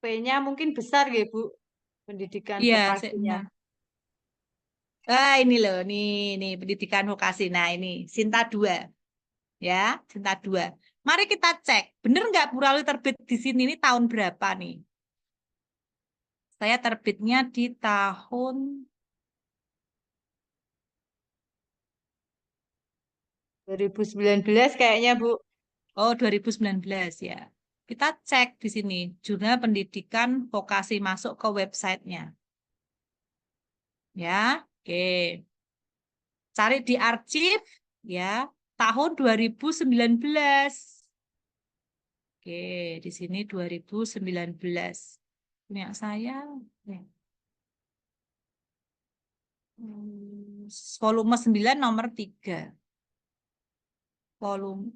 P-nya mungkin besar ya, Bu. Pendidikan Iya, vokasinya. nah. Ini loh, nih pendidikan vokasi. Nah, ini Sinta 2. Ya, Sinta 2. Mari kita cek, bener nggak Bu Rauli terbit di sini ini tahun berapa nih? Saya terbitnya di tahun 2019 kayaknya, Bu. 2019 ya. Kita cek di sini, Jurnal Pendidikan Vokasi masuk ke websitenya. Ya, oke. Cari di arsip, ya, tahun 2019. Oke, di sini 2019. Punya saya. Ya. Volume 9 nomor 3. Volume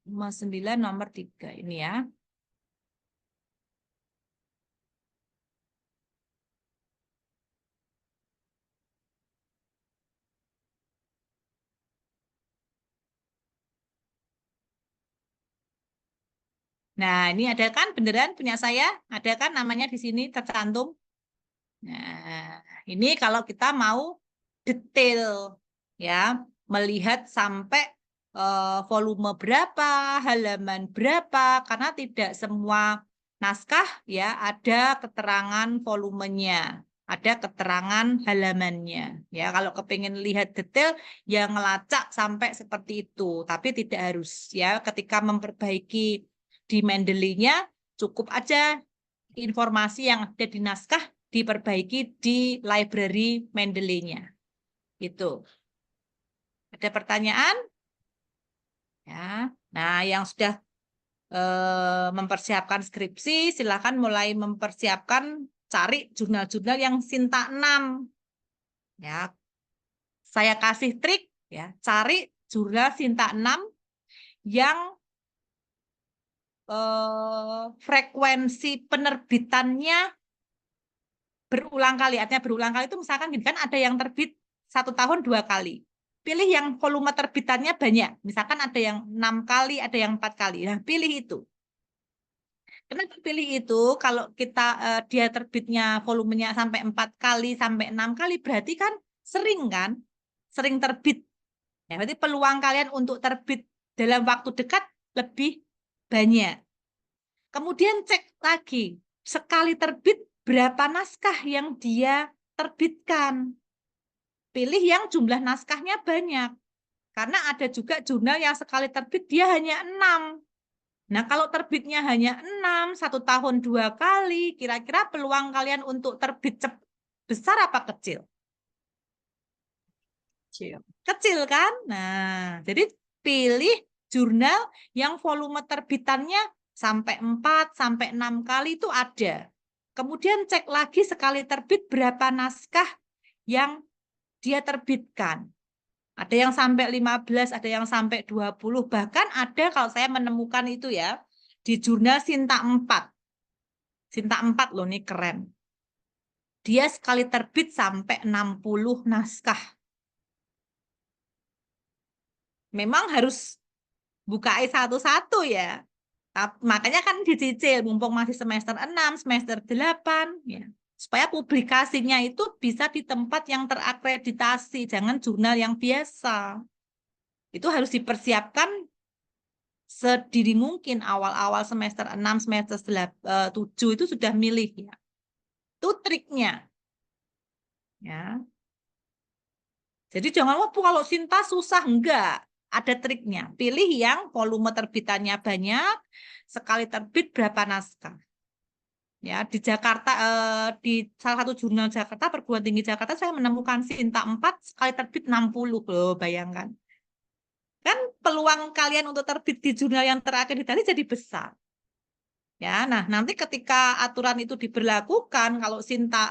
9 nomor 3 ini ya. Nah, ini ada kan beneran punya saya? Ada kan namanya di sini tercantum? Nah, ini kalau kita mau detail ya, melihat sampai volume berapa, halaman berapa, karena tidak semua naskah ya ada keterangan volumenya, ada keterangan halamannya. Ya, kalau kepingin lihat detail ya ngelacak sampai seperti itu, tapi tidak harus ya ketika memperbaiki di Mendeley-nya cukup aja informasi yang ada di naskah diperbaiki di library Mendeley-nya. Itu. Ada pertanyaan? Ya. Nah, yang sudah mempersiapkan skripsi, silakan mulai mempersiapkan cari jurnal-jurnal yang Sinta 6. Ya. Saya kasih trik ya, cari jurnal Sinta 6 yang frekuensi penerbitannya berulang kali. Artinya berulang kali itu misalkan gini kan ada yang terbit 1 tahun 2 kali. Pilih yang volume terbitannya banyak. Misalkan ada yang 6 kali, ada yang 4 kali. Nah, pilih itu. Kenapa pilih itu? Kalau kita dia terbitnya volumenya sampai 4 kali, sampai 6 kali, berarti kan sering kan? Sering terbit. Ya, berarti peluang kalian untuk terbit dalam waktu dekat lebih banyak. Kemudian cek lagi, sekali terbit berapa naskah yang dia terbitkan. Pilih yang jumlah naskahnya banyak. Karena ada juga jurnal yang sekali terbit dia hanya 6. Nah, kalau terbitnya hanya 6, 1 tahun 2 kali, kira-kira peluang kalian untuk terbit besar apa kecil? Kecil kan? Nah, jadi pilih jurnal yang volume terbitannya sampai 4, sampai 6 kali itu ada. Kemudian cek lagi sekali terbit berapa naskah yang dia terbitkan. Ada yang sampai 15, ada yang sampai 20. Bahkan ada kalau saya menemukan itu ya, di jurnal Sinta 4. Sinta 4 loh, ini keren. Dia sekali terbit sampai 60 naskah. Memang harus bukai satu-satu ya. Makanya kan dicicil, mumpung masih semester 6, semester 8. Ya. Supaya publikasinya itu bisa di tempat yang terakreditasi, jangan jurnal yang biasa. Itu harus dipersiapkan sedini mungkin awal-awal semester 6, semester 7 itu sudah milih ya. Itu triknya. Ya. Jadi jangan lupa kalau Sinta susah, enggak. Ada triknya. Pilih yang volume terbitannya banyak, sekali terbit berapa naskah. Ya, di Jakarta di salah satu jurnal Jakarta, Perguruan Tinggi Jakarta saya menemukan Sinta 4 sekali terbit 60 loh, bayangkan. Kan peluang kalian untuk terbit di jurnal yang terakreditasi jadi besar. Ya, nah nanti ketika aturan itu diberlakukan, kalau Sinta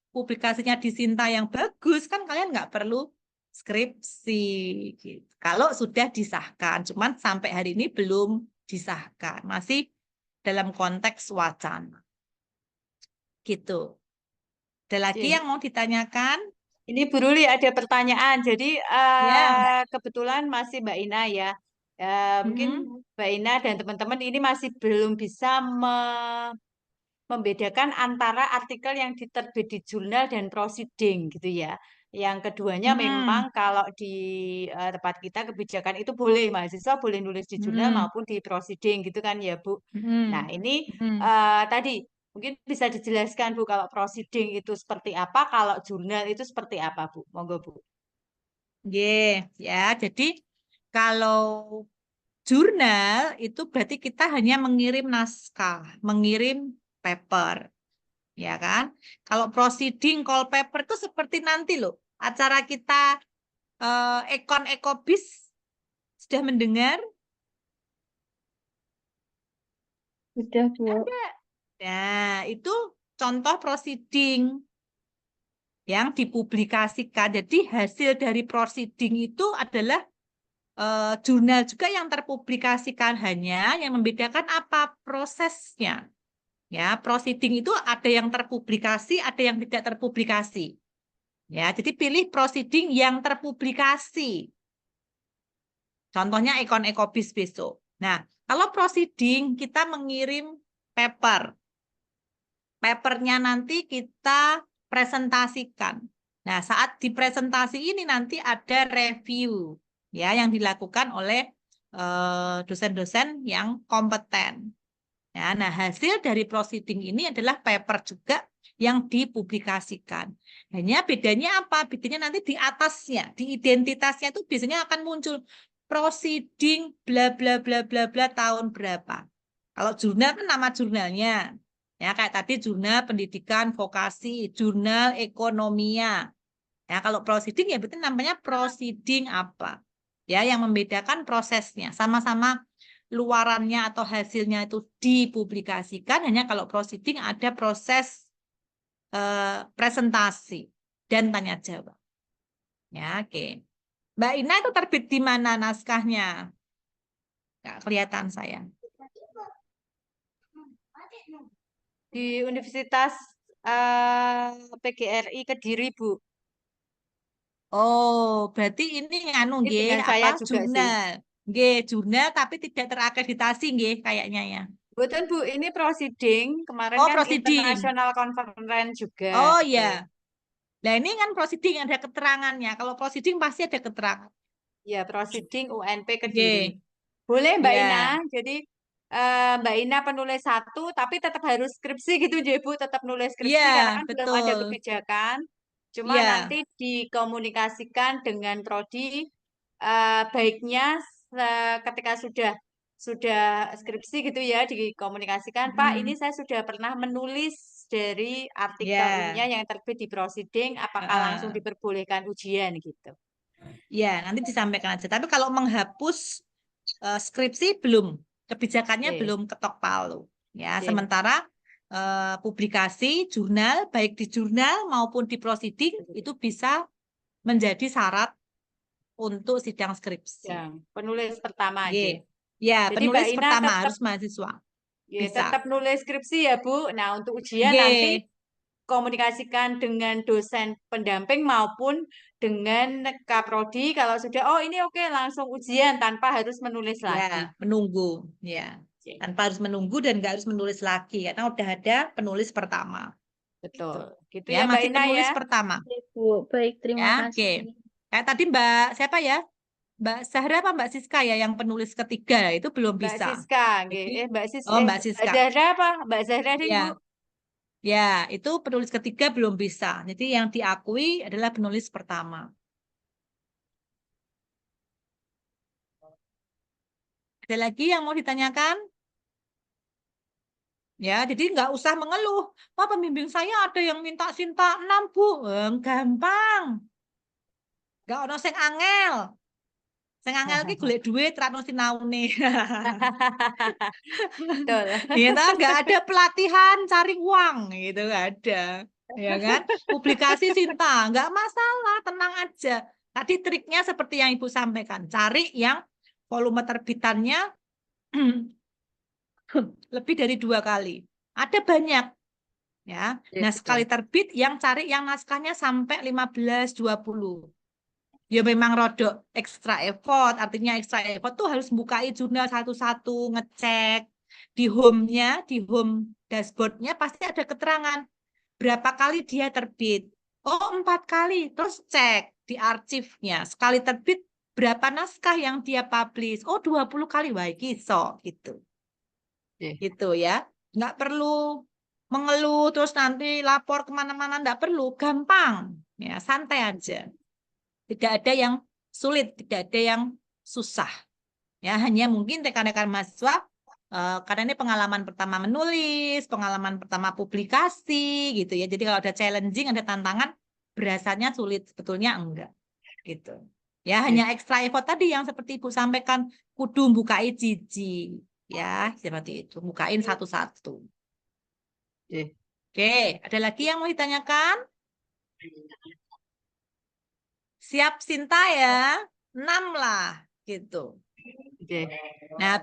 publikasinya di Sinta yang bagus, kan kalian nggak perlu skripsi. Gitu. Kalau sudah disahkan, cuman sampai hari ini belum disahkan, masih dalam konteks wacana. Gitu. Ada lagi yang mau ditanyakan? Ini Bu Ruli ada pertanyaan. Jadi Ya. kebetulan masih Mbak Ina ya. Mungkin Mm-mm. Mbak Ina dan teman-teman ini masih belum bisa membedakan antara artikel yang diterbit di jurnal dan proceeding gitu ya. Yang keduanya memang Mm-mm. kalau di tempat kita kebijakan itu boleh mahasiswa boleh nulis di jurnal Mm-mm. maupun di proceeding gitu kan ya Bu. Nah Mm-mm. ini Mm-mm. tadi mungkin bisa dijelaskan Bu kalau proceeding itu seperti apa, kalau jurnal itu seperti apa Bu? Monggo Bu. Ya, jadi kalau jurnal itu berarti kita hanya mengirim naskah, mengirim paper, ya kan? Kalau proceeding call paper itu seperti nanti loh, acara kita Ekon Ekobis sudah mendengar? Udah, Bu. Nah, itu contoh proceeding yang dipublikasikan. Jadi hasil dari proceeding itu adalah jurnal juga yang terpublikasikan, hanya yang membedakan apa prosesnya. Ya, proceeding itu ada yang terpublikasi, ada yang tidak terpublikasi. Ya, jadi pilih proceeding yang terpublikasi. Contohnya Ekon Ekobis besok. Nah, kalau proceeding kita mengirim paper. Papernya nanti kita presentasikan. Nah, saat di presentasi ini nanti ada review ya yang dilakukan oleh dosen-dosen yang kompeten. Ya, nah, hasil dari proceeding ini adalah paper juga yang dipublikasikan. Hanya bedanya apa? Bedanya nanti di atasnya, di identitasnya itu biasanya akan muncul proceeding bla bla bla bla bla tahun berapa. Kalau jurnal kan nama jurnalnya. Ya, kayak tadi jurnal pendidikan vokasi, jurnal ekonomia. Ya, kalau proceeding ya berarti namanya proceeding apa? Ya, yang membedakan prosesnya. Sama-sama luarannya atau hasilnya itu dipublikasikan, hanya kalau proceeding ada proses presentasi dan tanya jawab. Ya, oke. Mbak Ina itu terbit di mana naskahnya? Nggak kelihatan saya. Di Universitas PGRI Kediri Bu. Oh, berarti ini nganu Ini nggih dengan apa saya juga sih. jurnal. Nggih, jurnal tapi tidak terakreditasi nggih kayaknya ya. Betul Bu, ini proceeding. Kemarin Oh, kan proceeding. international conference juga Oh gitu. ya. Nah, ini kan proceeding ada keterangannya. Kalau proceeding pasti ada keterangan. Ya, proceeding UNP Kediri. Nggih. Boleh Mbak Ina. Ya. Jadi Mbak Ina penulis satu, tapi tetap harus skripsi gitu ya Bu. Tetap nulis Iya, skripsi karena kan belum ada betul. kebijakan. Cuma Iya. nanti dikomunikasikan dengan prodi baiknya ketika sudah skripsi gitu ya dikomunikasikan Pak ini Mm, saya sudah pernah menulis dari artikel ya. ilmiah yang terbit di proceeding apakah langsung Heeh. diperbolehkan ujian gitu. Ya, nanti disampaikan aja. Tapi kalau menghapus skripsi belum, kebijakannya Oke, belum ketok palu. Ya, oke. sementara publikasi jurnal baik di jurnal maupun di proceeding itu bisa menjadi syarat untuk sidang skripsi. Yang penulis pertama Ye. aja. Ya, Jadi Mbak penulis Ina pertama tetap harus mahasiswa. ya, Bisa. tetap nulis skripsi ya Bu. Nah untuk ujian nanti Ye. komunikasikan dengan dosen pendamping maupun dengan kaprodi kalau sudah oh ini oke langsung ujian tanpa harus menulis Ya, lagi. menunggu. Ya, Oke, tanpa harus menunggu dan nggak harus menulis lagi karena udah ada penulis pertama. betul. Tuh. Gitu Ya, ya Mbak masih Ina ya. penulis pertama. Oke, Bu. Baik, Ya, terima oke. kasih. Kayak tadi Mbak siapa ya? Mbak Zahra apa Mbak Siska ya yang penulis ketiga itu belum Mbak bisa. Siska, nggih. Jadi, oh Mbak Mbak Siska. Zahra apa? Mbak Zahra ding Bu. Ya, ya itu penulis ketiga belum bisa. Jadi yang diakui adalah penulis pertama. Ada lagi yang mau ditanyakan? Ya, jadi nggak usah mengeluh. Wah, pembimbing saya ada yang minta Sinta 6, Bu. Gampang. Nggak ono sing angel. Sing angel ki golek duit ra ono sinaune. Betul. Ya, toh, nggak ada pelatihan cari uang gitu, nggak ada. Ya kan? Publikasi Sinta, nggak masalah, tenang aja. Tadi triknya seperti yang Ibu sampaikan, cari yang volume terbitannya lebih dari 2 kali. Ada banyak. ya. Ya, Nah, betul. sekali terbit yang cari yang naskahnya sampai 15-20. Ya memang rodok extra effort, artinya extra effort tuh harus bukai jurnal satu-satu, ngecek di home-nya, di home dashboard-nya pasti ada keterangan berapa kali dia terbit. Oh, 4 kali. Terus cek di arsipnya. Sekali terbit berapa naskah yang dia publish. Oh, 20 kali. Wah, iki iso gitu. Ya. Gitu ya. Nggak perlu mengeluh terus nanti lapor kemana-mana. Nggak perlu. Gampang. Ya, santai aja. Tidak ada yang sulit, tidak ada yang susah. Ya, hanya mungkin rekan-rekan mahasiswa karena ini pengalaman pertama menulis, pengalaman pertama publikasi gitu ya. Jadi kalau ada challenging, ada tantangan, berasanya sulit, sebetulnya enggak gitu. Ya, hanya extra effort tadi yang seperti Ibu sampaikan, kudu bukai jiji ya, seperti itu. Bukain satu-satu. Ya. Oke, ada lagi yang mau ditanyakan? Siap Sinta ya, 6 lah gitu. Ya. Nah,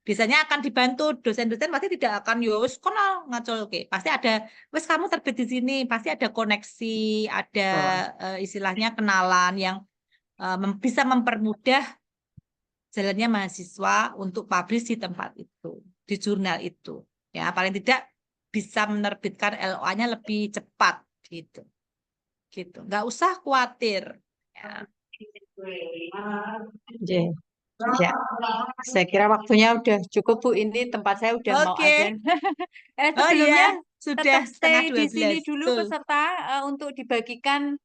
biasanya akan dibantu dosen-dosen pasti tidak akan wis kono ngacol oke. Pasti ada wis kamu terbit di sini, pasti ada koneksi, ada istilahnya kenalan yang bisa mempermudah jalannya mahasiswa untuk publish di tempat itu, di jurnal itu. Ya, paling tidak bisa menerbitkan LOA-nya lebih cepat gitu. Gitu. Nggak usah khawatir. Ya. Ya. Ya. Saya kira waktunya udah cukup, Bu. Ini tempat saya udah mau Oke. azan. Oh iya, Sebelumnya sudah tetap setengah stay di sini 12. dulu Betul. peserta untuk dibagikan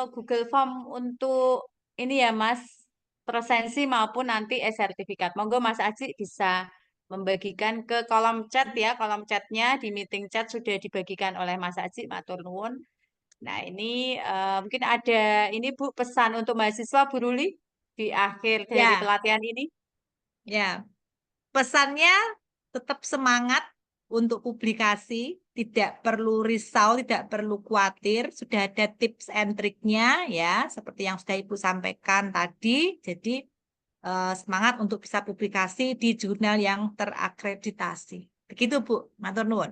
Google Form untuk ini ya, Mas, presensi maupun nanti sertifikat. Monggo Mas Aji bisa membagikan ke kolom chat ya, kolom chatnya di meeting chat sudah dibagikan oleh Mas Aji, matur nuwun. Nah, ini mungkin ada ini Bu pesan untuk mahasiswa Bu Ruli di akhir dari Ya, pelatihan ini. ya. Pesannya tetap semangat untuk publikasi, tidak perlu risau, tidak perlu khawatir, sudah ada tips and triknya ya, seperti yang sudah Ibu sampaikan tadi. Jadi semangat untuk bisa publikasi di jurnal yang terakreditasi. Begitu Bu, matur nuwun.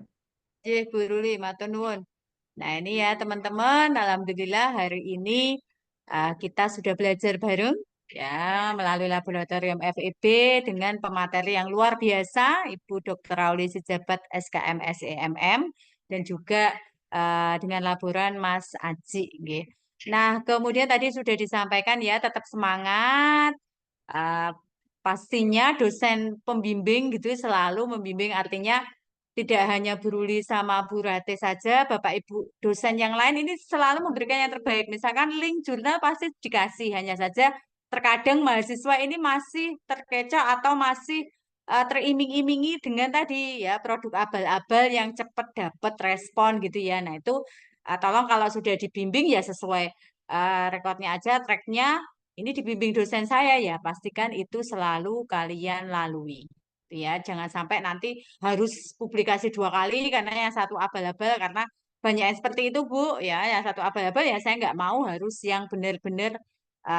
Bu Ruli, matur nuwun. Nah, ini ya teman-teman, alhamdulillah hari ini kita sudah belajar bareng ya melalui laboratorium FEB dengan pemateri yang luar biasa, Ibu Dr. Rauli Sijabat SKM SEMM dan juga dengan laboran Mas Aji. Nggih. Nah, kemudian tadi sudah disampaikan ya tetap semangat. Uh, Pastinya dosen pembimbing gitu selalu membimbing, artinya tidak hanya Bu Ruli sama Bu Rate saja, Bapak Ibu dosen yang lain ini selalu memberikan yang terbaik. Misalkan link jurnal pasti dikasih, hanya saja terkadang mahasiswa ini masih terkecoh atau masih teriming-imingi dengan tadi ya produk abal-abal yang cepat dapat respon gitu ya. Nah itu tolong kalau sudah dibimbing ya sesuai rekodnya aja, tracknya ini dibimbing dosen saya ya, pastikan itu selalu kalian lalui. Ya, jangan sampai nanti harus publikasi 2 kali karena yang satu abal-abal, karena banyak yang seperti itu Bu ya, yang satu abal-abal ya saya nggak mau, harus yang benar-benar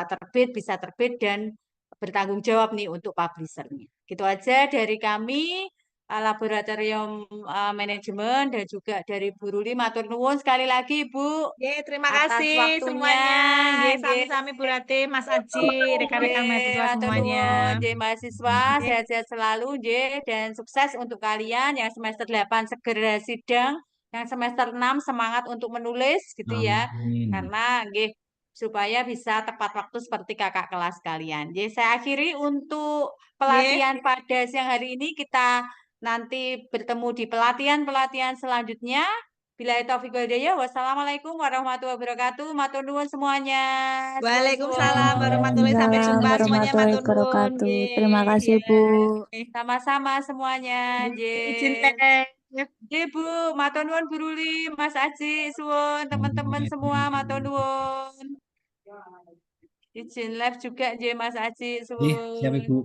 terbit, bisa terbit dan bertanggung jawab nih untuk publishernya. Gitu aja dari kami laboratorium manajemen dan juga dari Bu Ruli, matur nuwun sekali lagi Bu Terima atas kasih waktunya. semuanya. Nggih. Sami-sami Bu Rati, Mas Aji, rekan-rekan Nggih, mahasiswa matur semuanya. nuwun, nggih mahasiswa, Nggih. sehat-sehat selalu, nggih, dan sukses untuk kalian yang semester 8 segera sidang, yang semester 6 semangat untuk menulis gitu ya. Amin. Karena nggih supaya bisa tepat waktu seperti kakak kelas kalian. Nggih, saya akhiri untuk pelatihan pada siang hari ini, kita nanti bertemu di pelatihan-pelatihan selanjutnya. Bila taufik wal hidayah, wassalamualaikum warahmatullahi wabarakatuh. Matur nuwun semuanya. Waalaikumsalam Suwun. warahmatullahi, sampai jumpa semuanya, warahmatullahi matur nuwun. wabarakatuh. Nggih, Terima kasih, iya. Bu. Sama-sama semuanya. Izin Nggih. les. Nggih, Bu. Matur nuwun Bu Ruli, Mas Aji, suwun, teman-teman semua, matur nuwun. Izin live juga, nggih Mas Aji, Siap suwun. Ibu.